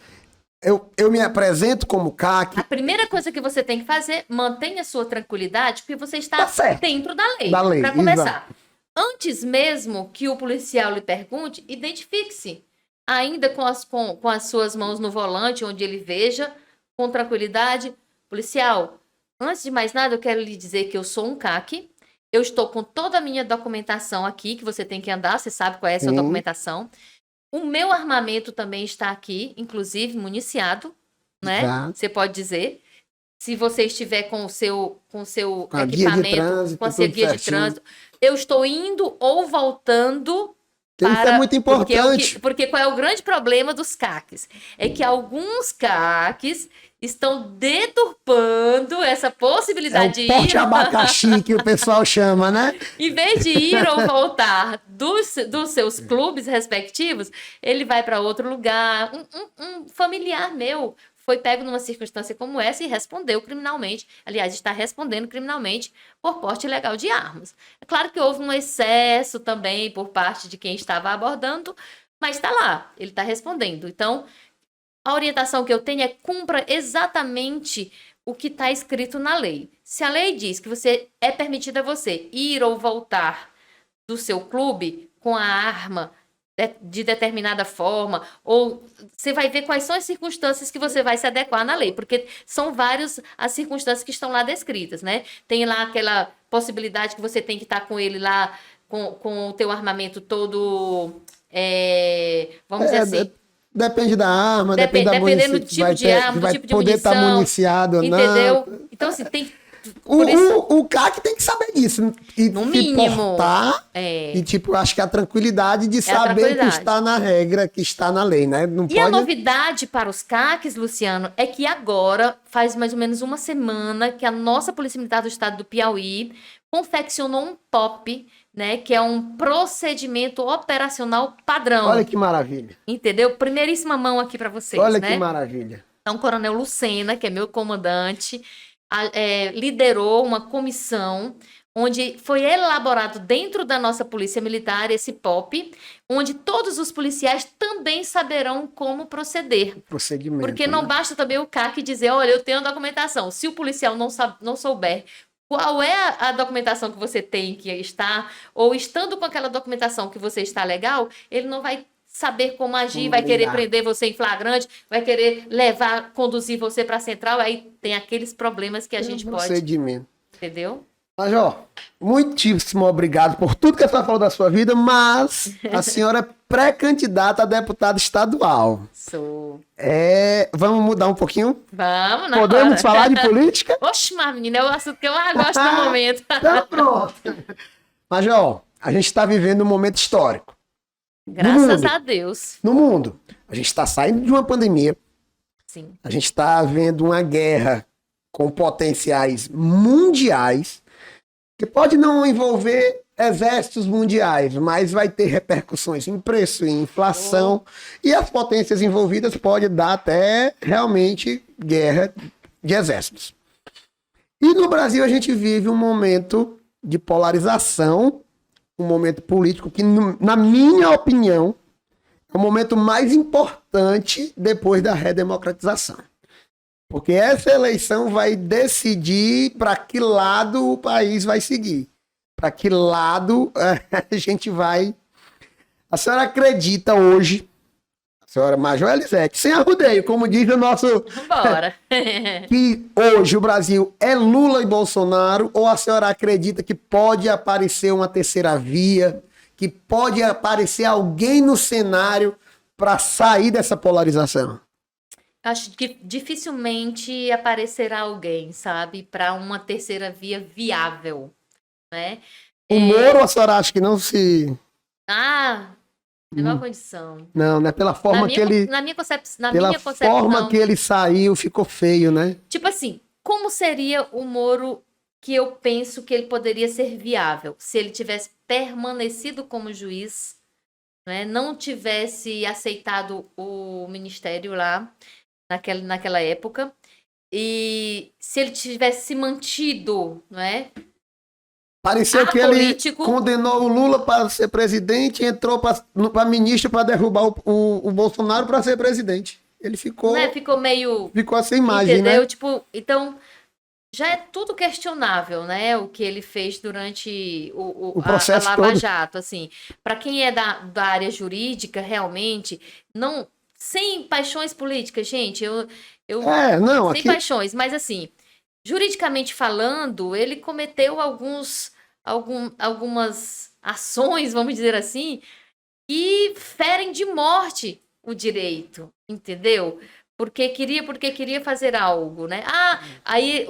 Eu me apresento como CAC. A primeira coisa que você tem que fazer, mantenha a sua tranquilidade, porque você está dentro da lei. Da lei, para começar. exato. Antes mesmo que o policial lhe pergunte, identifique-se. Ainda com as suas mãos no volante, onde ele veja, com tranquilidade. Policial, antes de mais nada, eu quero lhe dizer que eu sou um CAC. Eu estou com toda a minha documentação aqui, que você tem que andar, você sabe qual é a sua documentação. O meu armamento também está aqui, inclusive municiado, né? Tá. Você pode dizer. Se você estiver com o seu a equipamento, guia de trânsito, com a sua guia de trânsito, eu estou indo ou voltando Isso é muito importante. Porque qual é o grande problema dos CACs? É que alguns CACs estão deturpando essa possibilidade de ir... porte abacaxi que o pessoal chama, né? Em vez de ir ou voltar dos seus clubes respectivos, ele vai para outro lugar. Um familiar meu foi pego numa circunstância como essa e respondeu criminalmente. Aliás, está respondendo criminalmente por porte ilegal de armas. É claro que houve um excesso também por parte de quem estava abordando, mas está lá, ele está respondendo. Então, a orientação que eu tenho é cumpra exatamente o que está escrito na lei. Se a lei diz que é permitido a você ir ou voltar do seu clube com a arma de determinada forma, ou você vai ver quais são as circunstâncias que você vai se adequar na lei, porque são várias as circunstâncias que estão lá descritas, né? Tem lá aquela possibilidade que você tem que estar com ele lá, com o teu armamento todo, vamos dizer assim... Depende da arma, dependendo do tipo de arma, do tipo de poder munição. Estar municiado ou não. Entendeu? Então, assim, tem... O CAC tem que saber disso. E no se mínimo. portar, e, tipo, acho que a tranquilidade de saber que está na regra, que está na lei, né? Não pode... a novidade para os CACs, Luciano, é que agora, faz mais ou menos uma semana, que a nossa Polícia Militar do Estado do Piauí confeccionou um POP, né? Que é um procedimento operacional padrão. Olha que maravilha. Entendeu? Primeiríssima mão aqui para vocês, Olha né? que maravilha. Então, o Coronel Lucena, que é meu comandante, liderou uma comissão onde foi elaborado dentro da nossa Polícia Militar esse POP, onde todos os policiais também saberão como proceder. Procedimento. Porque não basta também o CAC dizer, olha, eu tenho a documentação. Se o policial não souber qual é a documentação que você tem que estar, ou estando com aquela documentação que você está legal, ele não vai saber como agir, vai querer prender você em flagrante, vai querer conduzir você para a central, aí tem aqueles problemas que a gente pode... Procedimento. Entendeu? Major, muitíssimo obrigado por tudo que a senhora falou da sua vida, mas a senhora é pré-candidata a deputada estadual. Sou. Vamos mudar um pouquinho? Vamos, Podemos falar de política? Oxe, mas menina, é o assunto que eu mais gosto no momento. Então pronto. Major, a gente está vivendo um momento histórico. Graças a Deus. No mundo. A gente está saindo de uma pandemia. Sim. A gente está vendo uma guerra com potenciais mundiais, que pode não envolver exércitos mundiais, mas vai ter repercussões em preço, em inflação, e as potências envolvidas podem dar até realmente guerra de exércitos. E no Brasil a gente vive um momento de polarização, um momento político que, na minha opinião, é o momento mais importante depois da redemocratização. Porque essa eleição vai decidir para que lado o país vai seguir. Para que lado a gente vai... A senhora acredita hoje, a senhora Major Elisete, sem arrudeio, como diz o nosso... Bora. que hoje o Brasil é Lula e Bolsonaro, ou a senhora acredita que pode aparecer uma terceira via, que pode aparecer alguém no cenário para sair dessa polarização? Acho que dificilmente aparecerá alguém, sabe, para uma terceira via viável, né? O Moro, a senhora acha que não se... menor condição. Não, né? Pela forma que ele... Na minha concepção... Pela forma que ele saiu, ficou feio, né? Tipo assim, como seria o Moro que eu penso que ele poderia ser viável? Se ele tivesse permanecido como juiz, né, não tivesse aceitado o ministério lá naquela época, e se ele tivesse se mantido, não é, Pareceu que ele apolítico, condenou o Lula para ser presidente e entrou para ministro para derrubar o Bolsonaro para ser presidente. Ele né, ficou meio, ficou essa imagem, entendeu? né? Tipo, então já é tudo questionável, né? O que ele fez durante O a processo Lava todo. Jato, assim. Para quem é da área jurídica, realmente, não, sem paixões políticas, gente, eu Não, sem aqui paixões, mas assim, juridicamente falando, ele cometeu algumas ações, vamos dizer assim, que ferem de morte o direito, entendeu? Porque queria fazer algo, né? Ah, aí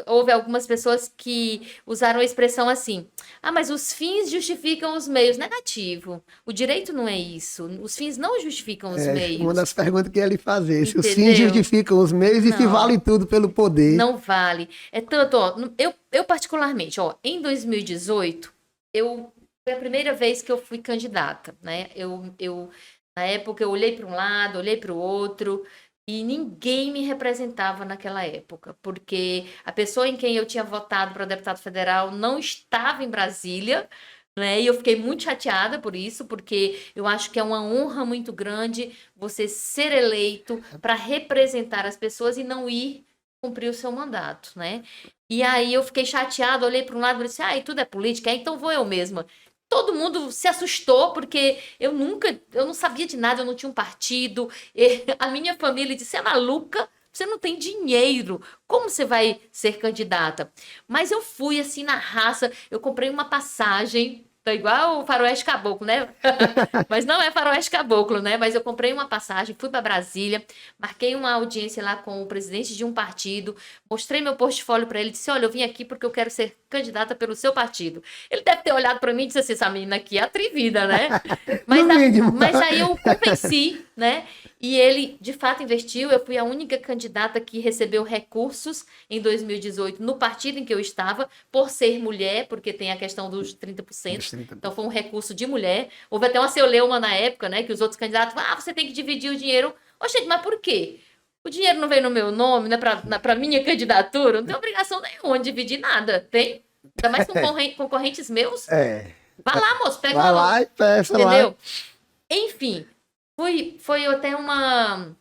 houve algumas pessoas que usaram a expressão assim: ah, mas os fins justificam os meios. Negativo. O direito não é isso. Os fins não justificam os uma meios, das perguntas que ele fazer, se os fins entendeu? justificam os meios e se Não, vale tudo pelo poder. não vale. É tanto, ó, eu particularmente, ó, em 2018, foi a primeira vez que eu fui candidata, né? Na época, eu olhei para um lado, olhei para o outro, e ninguém me representava naquela época, porque a pessoa em quem eu tinha votado para deputado federal não estava em Brasília, né? E eu fiquei muito chateada por isso, porque eu acho que é uma honra muito grande você ser eleito para representar as pessoas e não ir cumprir o seu mandato, né? E aí eu fiquei chateada, olhei para um lado e disse, ah, e tudo é política, então vou eu mesma. Todo mundo se assustou, porque eu não sabia de nada, eu não tinha um partido. A minha família disse, você é maluca? Você não tem dinheiro. Como você vai ser candidata? Mas eu fui assim na raça, eu comprei uma passagem, tá igual o Faroeste Caboclo, né? Mas não é Faroeste Caboclo, né? Mas eu comprei uma passagem, fui para Brasília, marquei uma audiência lá com o presidente de um partido, mostrei meu portfólio para ele, disse: "Olha, eu vim aqui porque eu quero ser candidata pelo seu partido". Ele deve ter olhado para mim e disse assim: "Essa menina aqui é atrevida, né?" No mínimo. Mas aí eu o convenci, né? E ele, de fato, investiu. Eu fui a única candidata que recebeu recursos em 2018 no partido em que eu estava, por ser mulher, porque tem a questão dos 30%. Então, foi um recurso de mulher. Houve até uma celeuma na época, né? Que os outros candidatos, você tem que dividir o dinheiro. Gente, mas por quê? O dinheiro não veio no meu nome, né? Para minha candidatura. Não tem obrigação nenhuma de dividir nada. Tem? Ainda mais concorrentes meus. É. Vai lá, moço, pega Vai lá e peça lá. entendeu? Enfim, foi até uma.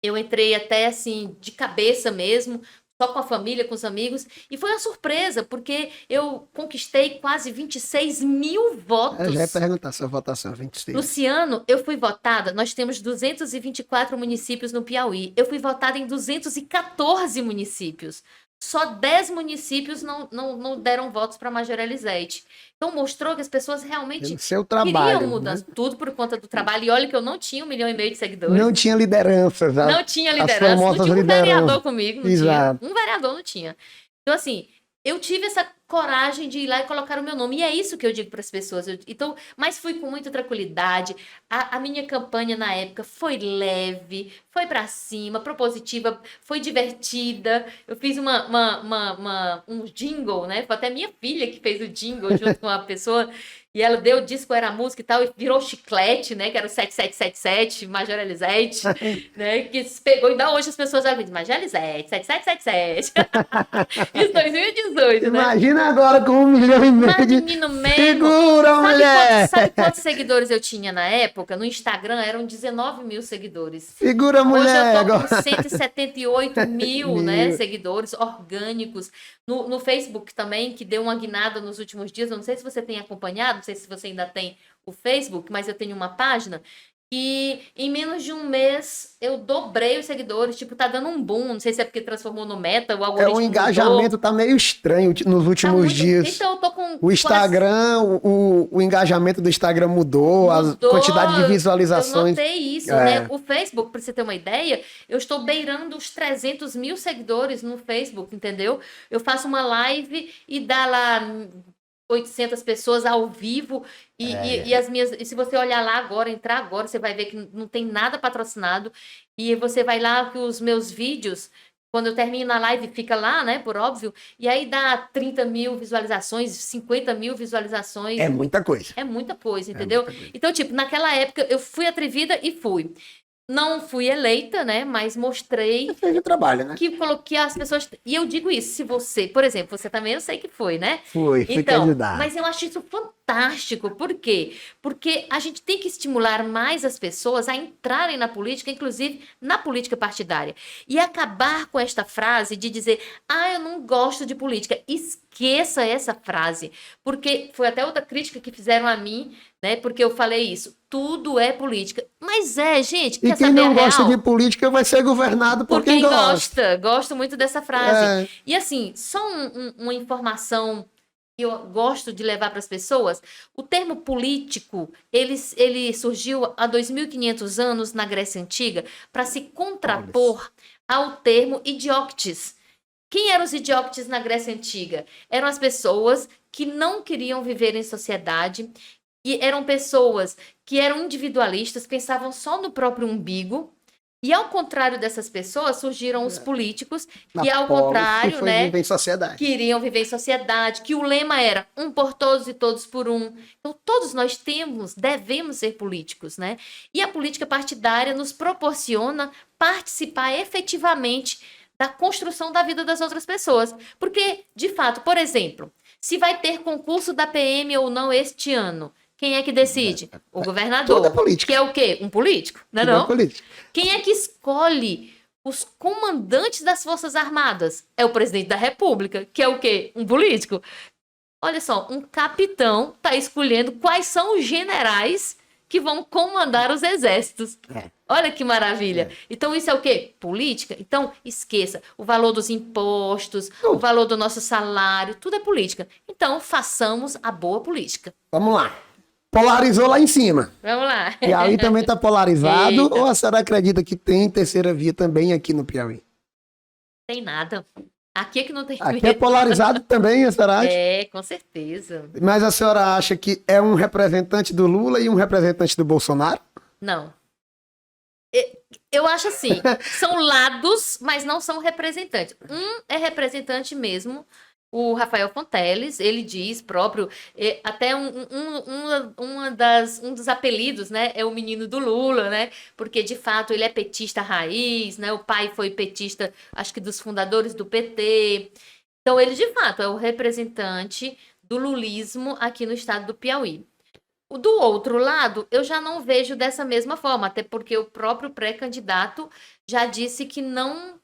Eu entrei até assim, de cabeça mesmo, só com a família, com os amigos, e foi uma surpresa, porque eu conquistei quase 26 mil Eu já ia votos. perguntar sua votação, 26. Luciano, eu fui votada. Nós temos 224 municípios no Piauí. Eu fui votada em 214 municípios. Só 10 municípios não deram votos para Major Elizete. Então mostrou que as pessoas realmente Pelo seu queriam trabalho, mudança, né? tudo por conta do trabalho. E olha que eu não tinha 1,5 milhão de seguidores. Não tinha lideranças, Não tinha as liderança, não famosas tinha um vereador lideranças. comigo, não Exato. tinha. Um vereador não tinha. Então, assim, eu tive essa coragem de ir lá e colocar o meu nome. E é isso que eu digo para as pessoas. Então, mas fui com muita tranquilidade. A minha campanha na época foi leve, foi para cima, propositiva, foi divertida. Eu fiz um jingle, né? Foi até minha filha que fez o jingle junto com a pessoa. E ela deu o disco, era a música e tal, e virou chiclete, né? Que era o 7777, Major Elizete, né? Que se pegou, ainda hoje as pessoas já dizem, Major Elizete, 7777. Isso, 2018, né? Imagina agora com 1,5 milhão Mas, de... menino mesmo. Segura, mulher! Sabe quantos seguidores eu tinha na época? No Instagram eram 19 mil seguidores. Segura, Hoje mulher! eu tô com Agora... 178 mil, né, Mil. seguidores orgânicos. No Facebook também, que deu uma guinada nos últimos dias. Eu não sei se você tem acompanhado, não sei se você ainda tem o Facebook, mas eu tenho uma página que em menos de um mês eu dobrei os seguidores. Tipo, tá dando um boom. Não sei se é porque transformou no Meta, o algoritmo O mudou. engajamento tá meio estranho nos últimos muito... dias. Então eu tô com O Instagram, o engajamento do Instagram mudou, a quantidade de visualizações. Eu notei isso, né? O Facebook, para você ter uma ideia, eu estou beirando os 300 mil seguidores no Facebook, entendeu? Eu faço uma live e dá lá 800 pessoas ao vivo e as minhas... E se você olhar lá agora, entrar agora, você vai ver que não tem nada patrocinado e você vai lá que os meus vídeos quando eu termino a live, fica lá, né, por óbvio, e aí dá 30 mil visualizações, 50 mil visualizações. É muita coisa. É muita coisa, entendeu? Muita coisa. Então, tipo, naquela época eu fui atrevida e fui. Não fui eleita, né? Mas mostrei Você fez o trabalho, né? que coloquei as pessoas. E eu digo isso, se você, por exemplo, você também eu sei que foi, né? Fui Então, candidato. mas eu acho isso fantástico. Por quê? Porque a gente tem que estimular mais as pessoas a entrarem na política, inclusive na política partidária. E acabar com esta frase de dizer, eu não gosto de política. Esqueça essa frase. Porque foi até outra crítica que fizeram a mim, né? Porque eu falei isso. Tudo é política. Mas gente, E quer quem saber não a gosta real? de política vai ser governado por quem gosta. Gosto muito dessa frase. É. E assim, só uma informação que eu gosto de levar para as pessoas. O termo político, ele surgiu há 2.500 anos na Grécia Antiga para se contrapor ao termo idioctes. Quem eram os idioctes na Grécia Antiga? Eram as pessoas que não queriam viver em sociedade, e eram pessoas que eram individualistas, pensavam só no próprio umbigo. E ao contrário dessas pessoas, surgiram os políticos que, ao contrário, foi né, viver em sociedade. queriam viver em sociedade, que o lema era um por todos e todos por um. Então, todos nós devemos ser políticos, né? E a política partidária nos proporciona participar efetivamente da construção da vida das outras pessoas. Porque, de fato, por exemplo, se vai ter concurso da PM ou não este ano, quem é que decide? O governador. Toda política. Que é o quê? Um político, não é não? Política. Quem é que escolhe os comandantes das Forças Armadas? É o presidente da República, que é o quê? Um político. Olha só, um capitão está escolhendo quais são os generais que vão comandar os exércitos. Olha que maravilha. Então, isso é o quê? Política? Então, esqueça. O valor dos impostos, o valor do nosso salário, tudo é política. Então, façamos a boa política. Vamos lá. Polarizou lá em cima. Vamos lá. Piauí também está polarizado. Eita. Ou a senhora acredita que tem terceira via também aqui no Piauí? Tem nada. Aqui é que não tem Aqui é polarizado também, a senhora acha? É, com certeza. Mas a senhora acha que é um representante do Lula e um representante do Bolsonaro? Não. Eu acho assim, são lados, mas não são representantes. Um é representante mesmo, o Rafael Fonteles, ele diz próprio, até um dos apelidos, né, é o menino do Lula, né, porque de fato ele é petista raiz, né, o pai foi petista, acho que dos fundadores do PT, então ele de fato é o representante do lulismo aqui no estado do Piauí. Do outro lado, eu já não vejo dessa mesma forma, até porque o próprio pré-candidato já disse que não,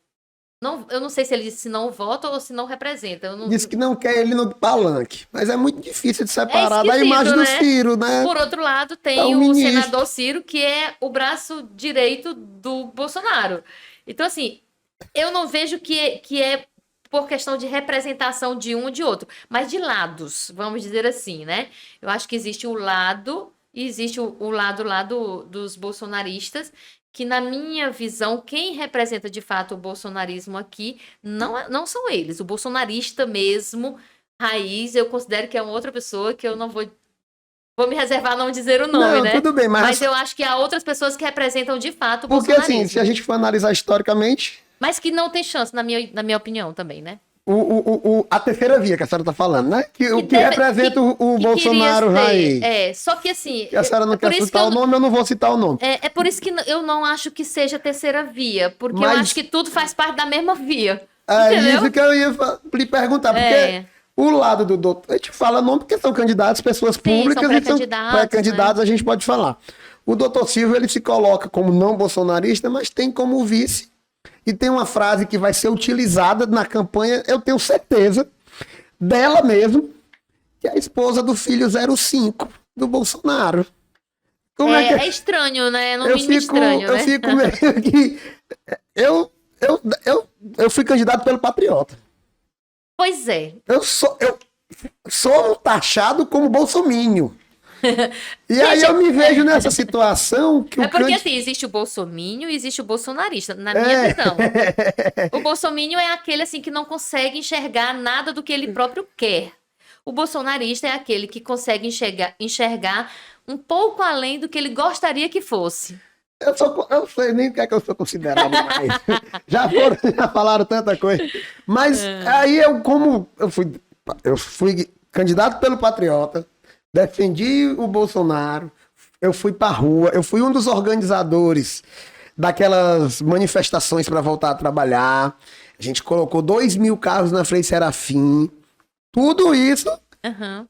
eu não sei se ele disse se não vota ou se não representa. Disse que não quer ele no palanque, mas é muito difícil de separar da esquisito, imagem do né? Ciro, né? Por outro lado, tem o o ministro. senador Ciro, que é o braço direito do Bolsonaro. Então, assim, eu não vejo que é por questão de representação de um ou de outro, mas de lados, vamos dizer assim, né? Eu acho que existe o lado, e existe o lado lá dos bolsonaristas, que na minha visão, quem representa de fato o bolsonarismo aqui não são eles. O bolsonarista mesmo, raiz, eu considero que é uma outra pessoa que eu não vou me reservar a não dizer o nome, Não, né? tudo bem, mas eu acho que há outras pessoas que representam de fato o porque bolsonarismo. assim, se a gente for analisar historicamente, Mas que não tem chance, na minha opinião também, né? a terceira via que a senhora está falando, né? Que deve- representa o que Bolsonaro queria ser. raiz. Só que assim... Que a senhora não é por quer isso citar que o nome, eu não vou citar o nome. É por isso que eu não acho que seja terceira via, porque eu Mas- acho que tudo faz parte da mesma via. É Entendeu? isso que eu ia lhe perguntar, porque É. o lado do doutor, a gente fala nome porque são candidatos, pessoas públicas, são e são pré-candidatos, pré-candidatos, a gente pode falar. O doutor Silvio, ele se coloca como não bolsonarista, mas tem como vice, e tem uma frase que vai ser utilizada na campanha, eu tenho certeza, dela mesmo, que é a esposa do filho 05 do Bolsonaro. Como é que É estranho, né? No eu mínimo estranho, eu né? fico meio que... Eu fui candidato pelo Patriota. Pois é. Eu sou taxado como bolsomínio. E aí eu me vejo nessa situação que É porque assim, existe o bolsominho e existe o bolsonarista, na minha visão. O bolsominho é aquele assim que não consegue enxergar nada do que ele próprio quer. O bolsonarista é aquele que consegue enxergar um pouco além do que ele gostaria que fosse. Eu sei nem o que é que eu sou considerado mais. Já falaram tanta coisa. Mas aí eu fui candidato pelo Patriota, defendi o Bolsonaro, eu fui pra rua, eu fui um dos organizadores daquelas manifestações para voltar a trabalhar. A gente colocou 2.000 carros na Frei Serafim. Tudo isso Aham.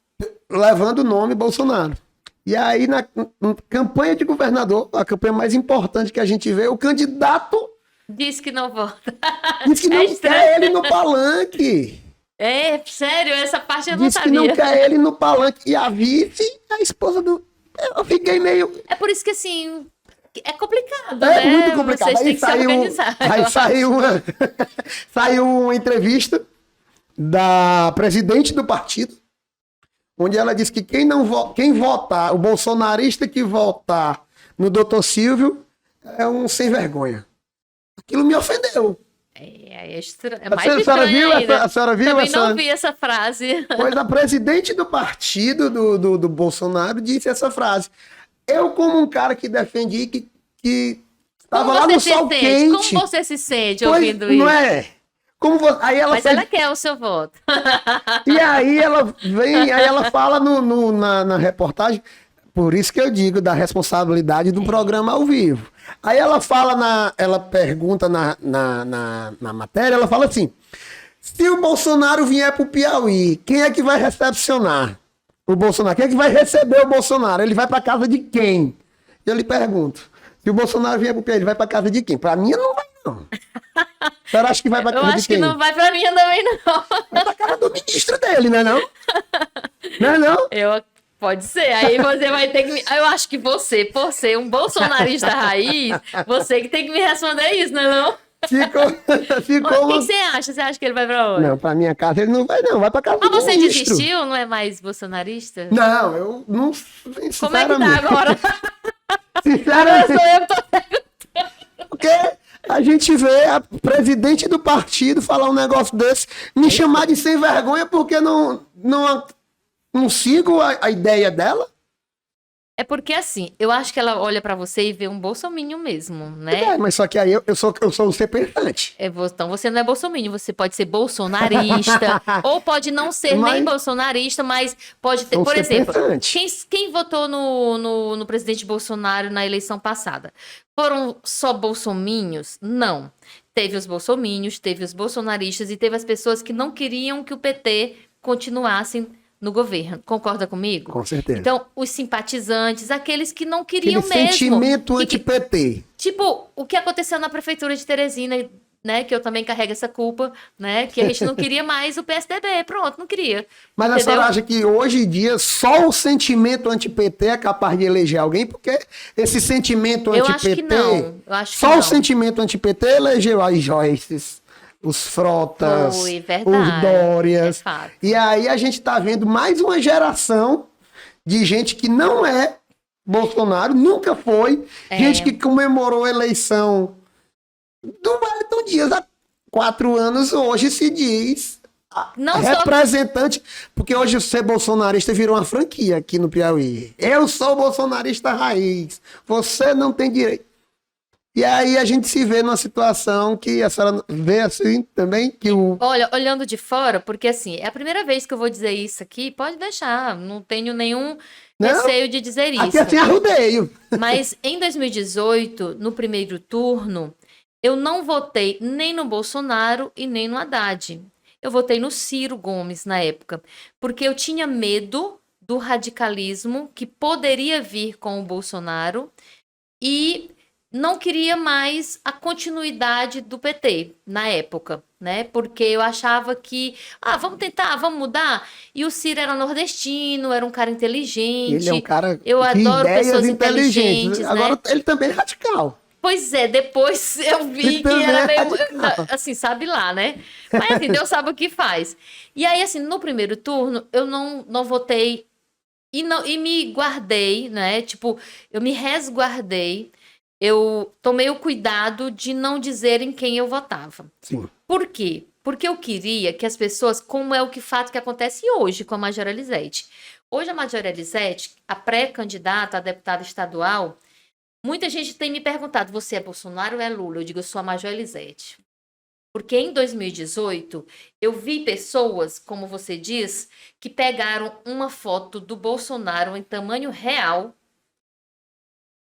levando o nome Bolsonaro. E aí, na campanha de governador, a campanha mais importante que a gente vê, o candidato Diz que não volta. disse que É não estranho. quer ele no palanque. É, sério, essa parte eu não Disse que não sabia. quer ele no palanque. E a vice, a esposa do... Eu fiquei meio... É por isso que, assim, é complicado, É né? muito complicado. Vocês têm que se organizar. Aí eu saiu saiu uma entrevista da presidente do partido, onde ela disse que quem votar, o bolsonarista que votar no doutor Silvio é um sem vergonha. Aquilo me ofendeu. É estranho. É mais A senhora estranho viu ainda. a senhora viu Também essa? não vi essa frase. Pois a presidente do partido do Bolsonaro disse essa frase. Eu, como um cara que defendi, que estava lá no sol quente. Como você se sente Pois, ouvindo não isso? é? Aí ela Mas fez... ela quer o seu voto. E aí ela vem, aí ela fala na reportagem, por isso que eu digo da responsabilidade de um programa ao vivo. Aí ela fala, ela pergunta na matéria, ela fala assim, se o Bolsonaro vier pro Piauí, quem é que vai recepcionar o Bolsonaro? Quem é que vai receber o Bolsonaro? Ele vai pra casa de quem? Eu lhe pergunto, se o Bolsonaro vier pro Piauí, ele vai pra casa de quem? Pra mim não vai, não. Você acha que vai pra Eu casa de acho que quem? não vai pra mim também, não. Vai pra casa do ministro dele, né não? Não é não? Pode ser. Aí você vai ter que me... Eu acho que você, por ser um bolsonarista raiz, você que tem que me responder isso, não é não? Ficou O que você acha? Você acha que ele vai pra onde? Não, pra minha casa ele não vai, não. Vai pra casa Mas do você ministro. desistiu? Não é mais bolsonarista? Não, eu não... Como é que Sinceramente. tá agora? Agora Sinceramente. sou eu que tô... Porque a gente vê a presidente do partido falar um negócio desse, me chamar de sem vergonha porque não sigo a ideia dela. É porque assim, eu acho que ela olha pra você e vê um bolsominion mesmo, né? Mas só que aí eu sou um ser pensante. Então você não é bolsominion, você pode ser bolsonarista, ou pode não ser nem bolsonarista, mas pode ter, por exemplo, quem votou no presidente Bolsonaro na eleição passada? Foram só bolsominions? Não. Teve os bolsominions, teve os bolsonaristas e teve as pessoas que não queriam que o PT continuasse no governo. Concorda comigo? Com certeza. Então, os simpatizantes, aqueles que não queriam Aquele mesmo. sentimento anti-PT. Tipo, o que aconteceu na prefeitura de Teresina, né? Que eu também carrego essa culpa, né? Que a gente não queria mais o PSDB. Pronto, não queria. Mas a senhora acha que hoje em dia só o sentimento anti-PT é capaz de eleger alguém? Porque esse sentimento anti-PT... Eu acho que não. Eu acho que só não. o sentimento anti-PT elegeu as Joyces, os Frotas, os Dórias. É e aí a gente tá vendo mais uma geração de gente que não é Bolsonaro, nunca foi. Gente que comemorou a eleição do Wellington Dias há 4 anos, hoje se diz representante, porque hoje ser bolsonarista virou uma franquia aqui no Piauí. Eu sou bolsonarista raiz, você não tem direito. E aí a gente se vê numa situação que a senhora vê assim também, que Olha, olhando de fora, porque assim, é a primeira vez que eu vou dizer isso aqui, pode deixar, não tenho nenhum receio de dizer isso. Aqui assim, arrudeio. Mas em 2018, no primeiro turno, eu não votei nem no Bolsonaro e nem no Haddad. Eu votei no Ciro Gomes na época, porque eu tinha medo do radicalismo que poderia vir com o Bolsonaro e não queria mais a continuidade do PT na época, né? Porque eu achava que, vamos tentar, vamos mudar. E o Ciro era nordestino, era um cara inteligente. Ele é um cara eu adoro pessoas inteligentes, Agora né? ele também é radical. Pois é, depois eu vi que era meio, assim, sabe lá, né? Mas assim, Deus sabe o que faz. E aí, assim, no primeiro turno, eu não votei e me guardei, né? Tipo, eu me resguardei. Eu tomei o cuidado de não dizer em quem eu votava. Sim. Por quê? Porque eu queria que as pessoas, como é o fato que acontece hoje com a Major Elisete. Hoje a Major Elisete, a pré-candidata a deputada estadual, Muita gente tem me perguntado, você é Bolsonaro ou é Lula? Eu digo, eu sou a Major Elisete. Porque em 2018, eu vi pessoas, como você diz, que pegaram uma foto do Bolsonaro em tamanho real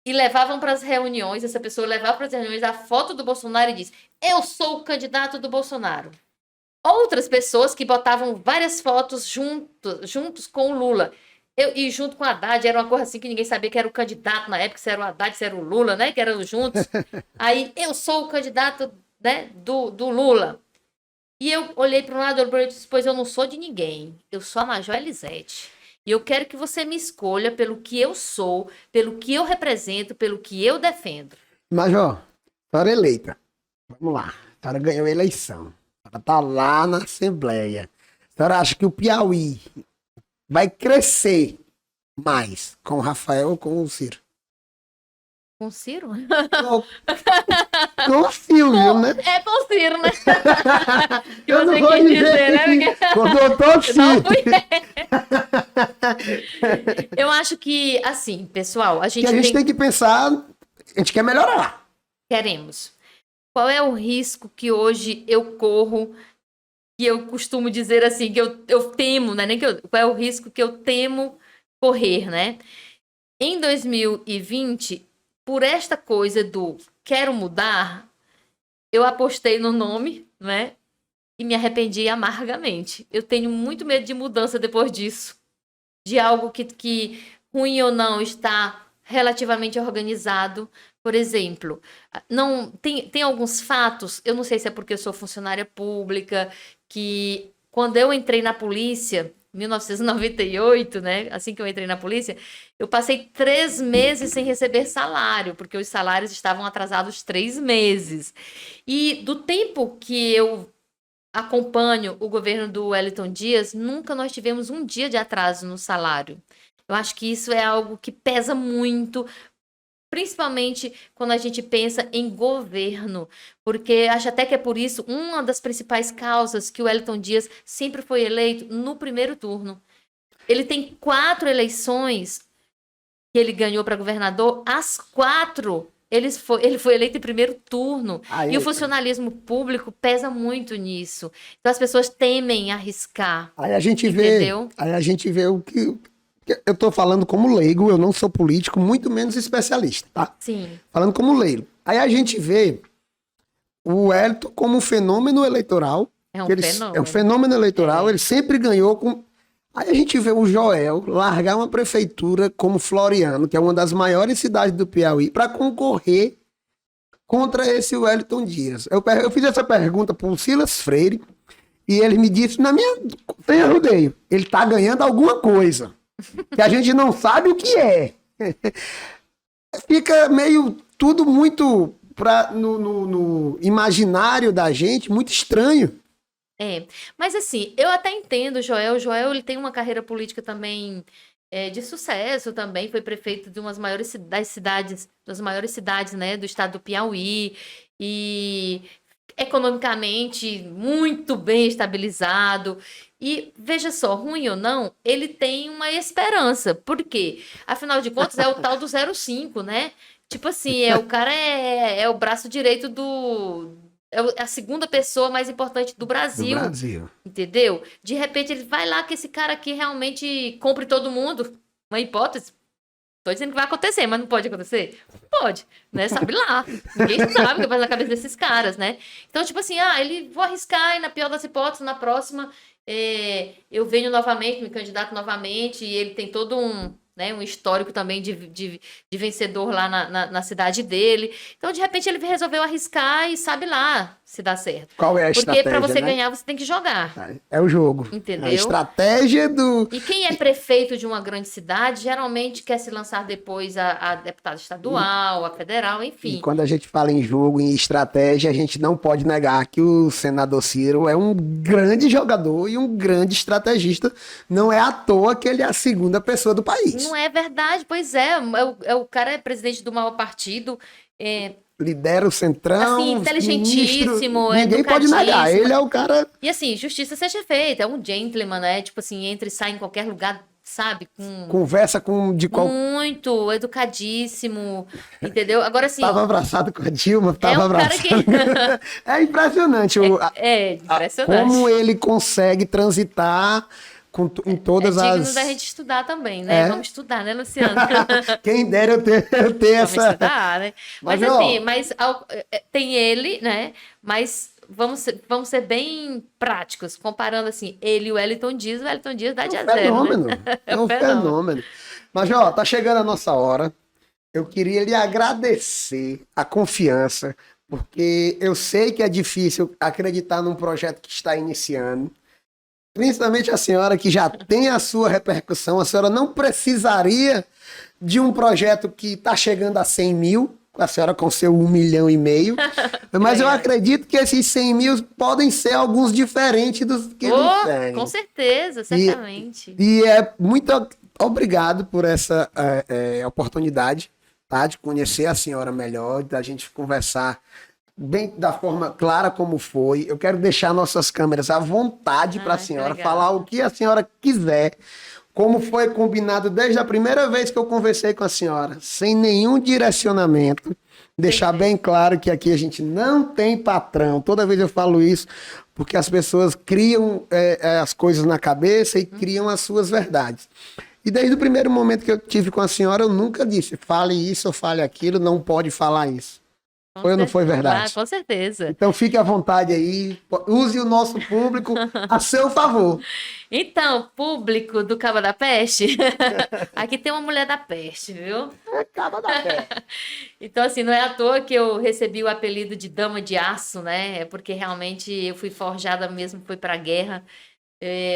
e levavam para as reuniões, essa pessoa levava para as reuniões a foto do Bolsonaro e diz, eu sou o candidato do Bolsonaro. Outras pessoas que botavam várias fotos juntos com o Lula. E junto com o Haddad, era uma coisa assim que ninguém sabia que era o candidato na época, se era o Haddad, se era o Lula, né? Que eram juntos. Aí, eu sou o candidato, né, do Lula. E eu olhei para um lado, eu disse, pois eu não sou de ninguém. Eu sou a Major Elisete. E eu quero que você me escolha pelo que eu sou, pelo que eu represento, pelo que eu defendo. Major, a senhora é eleita. Vamos lá. A senhora ganhou a eleição. A senhora tá lá na Assembleia. A senhora acha que o Piauí vai crescer mais com o Rafael ou com o Ciro? Com o Ciro? Com o Silvio, né? É com o Ciro, né? Que Eu não você vou quis dizer, né? dizer com o doutor Não Ciro. fui. Eu acho que, assim, pessoal, a Que gente, a gente tem que pensar, a gente quer melhorar. queremos. Qual é o risco que hoje eu corro, que eu costumo dizer assim, que eu temo, né? Qual é o risco que eu temo correr, né? Em 2020, por esta coisa do quero mudar, eu apostei no nome, né? E me arrependi amargamente. Eu tenho muito medo de mudança depois disso. De algo que ruim ou não, está relativamente organizado. Por exemplo, não tem alguns fatos, eu não sei se é porque eu sou funcionária pública, que quando eu entrei na polícia, em 1998, né, assim que eu entrei na polícia, eu passei 3 meses sem receber salário, porque os salários estavam atrasados 3 meses. E do tempo que eu acompanho o governo do Wellington Dias, nunca nós tivemos um dia de atraso no salário. Eu acho que isso é algo que pesa muito, principalmente quando a gente pensa em governo, porque acho até que é por isso uma das principais causas que o Wellington Dias sempre foi eleito no primeiro turno. Ele tem 4 eleições que ele ganhou para governador, as 4 ele foi eleito em primeiro turno. Aí, E o funcionalismo público pesa muito nisso. Então as pessoas temem arriscar. aí a gente Entendeu? vê o que eu tô falando como leigo, eu não sou político, muito menos especialista, tá? Sim. Falando como leigo. Aí a gente vê o Wellington como um fenômeno eleitoral. É um que fenômeno. É um fenômeno eleitoral, É. ele sempre ganhou com. Aí a gente vê o Joel largar uma prefeitura como Floriano, que é uma das maiores cidades do Piauí, para concorrer contra esse Wellington Dias. Eu fiz essa pergunta para o Silas Freire e ele me disse, sem rodeio, ele tá ganhando alguma coisa que a gente não sabe o que é. Fica meio tudo muito no imaginário da gente, muito estranho. É, mas assim, eu até entendo o Joel. O Joel, ele tem uma carreira política também de sucesso também. Foi prefeito de das maiores cidades, né, do estado do Piauí. E economicamente muito bem estabilizado. E veja só, ruim ou não, ele tem uma esperança. Por quê? Afinal de contas, é o tal do 05, né? Tipo assim, o cara é o braço direito é a segunda pessoa mais importante do Do Brasil, Brasil. entendeu? De repente ele vai lá que esse cara aqui realmente compre todo mundo. Uma hipótese. Tô dizendo que vai acontecer, mas não pode acontecer? Pode, né? Sabe lá. Ninguém sabe o que vai na cabeça desses caras, né? Então, tipo assim, ele vou arriscar e na pior das hipóteses, na próxima, eu venho novamente, me candidato novamente, e ele tem todo um histórico também de vencedor lá na cidade dele. Então, de repente, ele resolveu arriscar e sabe lá se dá certo. Qual é a Porque estratégia, para você né? ganhar, você tem que jogar. É o jogo. Entendeu? A estratégia do... E quem é prefeito de uma grande cidade, geralmente quer se lançar depois a deputado estadual, a federal, E enfim. quando a gente fala em jogo, em estratégia, a gente não pode negar que o senador Ciro é um grande jogador e um grande estrategista. Não é à toa que ele é a segunda pessoa do país. Não é verdade, pois é. O cara é presidente do maior partido, Lidera o Centrão. assim, inteligentíssimo, Ninguém pode negar. educadíssimo. Ele é o cara. E assim, justiça seja feita, é um gentleman, né? Tipo assim, entra e sai em qualquer lugar sabe? Conversa de qual... Muito, educadíssimo, entendeu? Agora, assim... Tava abraçado com a Dilma, tava abraçado... Cara que... É impressionante. Impressionante. Como ele consegue transitar em todas É digno as... da gente estudar também, né? Vamos estudar, né, Luciano? Quem dera eu ter Vamos essa... estudar, né? Mas assim, tem ele, né? Mas vamos ser bem práticos, comparando assim, ele e o Wellington Dias dá de a zero, né? É um fenômeno. Mas, ó, tá chegando a nossa hora. Eu queria lhe agradecer a confiança, porque eu sei que é difícil acreditar num projeto que está iniciando. Principalmente a senhora que já tem a sua repercussão, a senhora não precisaria de um projeto que está chegando a 100 mil, a senhora com seu 1,5 milhão, mas eu acredito que esses 100 mil podem ser alguns diferentes dos que eles têm. Com certeza, certamente. E é muito obrigado por essa oportunidade, tá, de conhecer a senhora melhor, da gente conversar bem da forma clara como foi. Eu quero deixar nossas câmeras à vontade para a senhora falar o que a senhora quiser, como foi combinado desde a primeira vez que eu conversei com a senhora, sem nenhum direcionamento. Deixar bem claro que aqui a gente não tem patrão. Toda vez eu falo isso, porque as pessoas criam as coisas na cabeça e criam as suas verdades. E desde o primeiro momento que eu tive com a senhora, eu nunca disse, fale isso ou fale aquilo, não pode falar isso. Foi ou não foi verdade? Com certeza. Então fique à vontade aí, use o nosso público a seu favor. Então, público do Cabo da Peste, aqui tem uma mulher da peste, viu? É Cabo da Peste. Então, assim, não é à toa que eu recebi o apelido de Dama de Aço, né? É porque realmente eu fui forjada mesmo, fui para a guerra.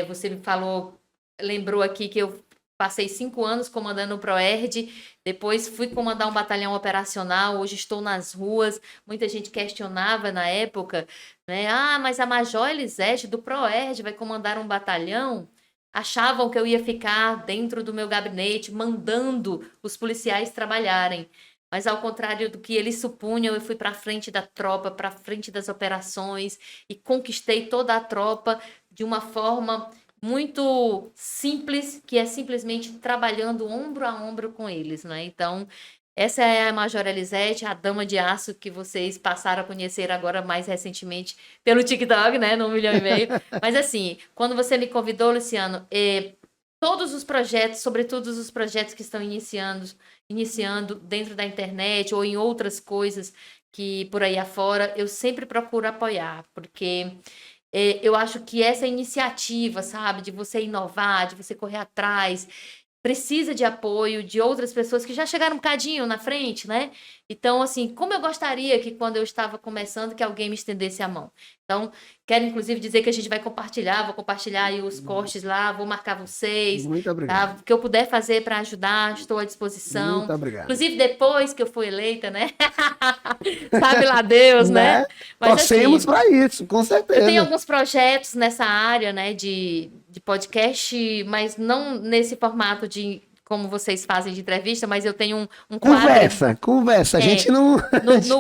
Você me falou, lembrou aqui que eu passei 5 anos comandando o ProERD, depois fui comandar um batalhão operacional, hoje estou nas ruas. Muita gente questionava na época, né? Ah, mas a Major Elisete do ProERD vai comandar um batalhão? Achavam que eu ia ficar dentro do meu gabinete mandando os policiais trabalharem. Mas ao contrário do que eles supunham, eu fui para frente da tropa, para frente das operações e conquistei toda a tropa de uma forma muito simples, que é simplesmente trabalhando ombro a ombro com eles, né? Então, essa é a Major Elisete, a Dama de Aço que vocês passaram a conhecer agora mais recentemente pelo TikTok, né? No 1,5 milhão. Mas assim, quando você me convidou, Luciano, todos os projetos, sobretudo os projetos que estão iniciando dentro da internet ou em outras coisas que por aí afora, eu sempre procuro apoiar, porque eu acho que essa iniciativa, sabe, de você inovar, de você correr atrás, precisa de apoio de outras pessoas que já chegaram um bocadinho na frente, né? Então, assim, como eu gostaria que quando eu estava começando, que alguém me estendesse a mão. Então, quero inclusive dizer que a gente vai compartilhar, vou compartilhar aí os cortes lá, vou marcar vocês. Muito obrigado. Tá? O que eu puder fazer para ajudar, estou à disposição. Muito obrigado. Inclusive, depois que eu fui eleita, né? Sabe lá Deus, né? Mas, torcemos para isso, com certeza. Eu tenho alguns projetos nessa área, né, de podcast, mas não nesse formato de como vocês fazem de entrevista, mas eu tenho um quadro... Conversa. A gente não...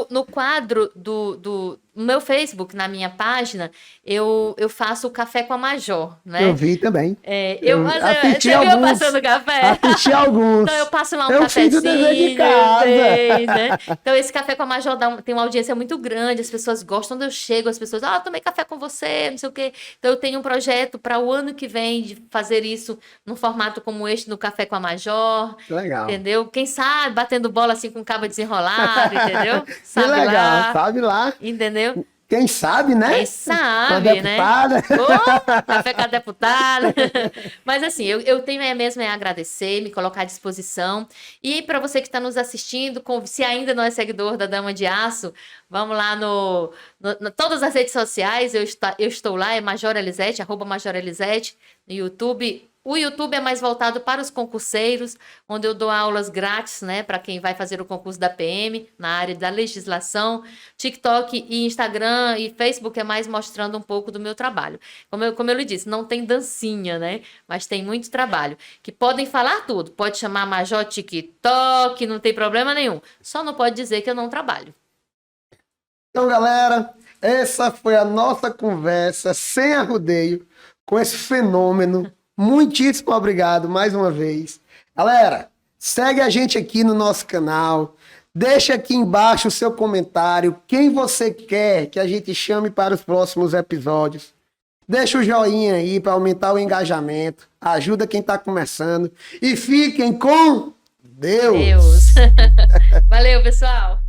No quadro do meu Facebook, na minha página, eu faço o Café com a Major, né? Eu vi também. Você viu passando café? Assisti alguns. Então eu passo lá um cafezinho. Fiz o dever de casa. Né? Então esse Café com a Major tem uma audiência muito grande, as pessoas gostam, quando eu chego, as pessoas, eu tomei café com você, não sei o quê. Então eu tenho um projeto para o ano que vem de fazer isso num formato como este, no Café com a Major. Legal. Entendeu? Quem sabe, batendo bola assim com cabo desenrolado, entendeu? Sabe que legal, lá. Sabe lá. Entendeu? Quem sabe, né? Quem sabe, né? Café com a deputada. Mas assim, eu tenho mesmo agradecer, me colocar à disposição. E para você que está nos assistindo, se ainda não é seguidor da Dama de Aço, vamos lá no todas as redes sociais, eu estou lá, é Major Elisete, @Major Elisete, no YouTube. O YouTube é mais voltado para os concurseiros, onde eu dou aulas grátis, né, para quem vai fazer o concurso da PM, na área da legislação. TikTok e Instagram e Facebook é mais mostrando um pouco do meu trabalho. Como eu lhe disse, não tem dancinha, né, mas tem muito trabalho. Que podem falar tudo, pode chamar Major TikTok, não tem problema nenhum. Só não pode dizer que eu não trabalho. Então, galera, essa foi a nossa conversa sem arrudeio com esse fenômeno Muitíssimo obrigado mais uma vez. Galera, segue a gente aqui no nosso canal. Deixa aqui embaixo o seu comentário. Quem você quer que a gente chame para os próximos episódios. Deixa o joinha aí para aumentar o engajamento. Ajuda quem está começando. E fiquem com Deus. Valeu, pessoal.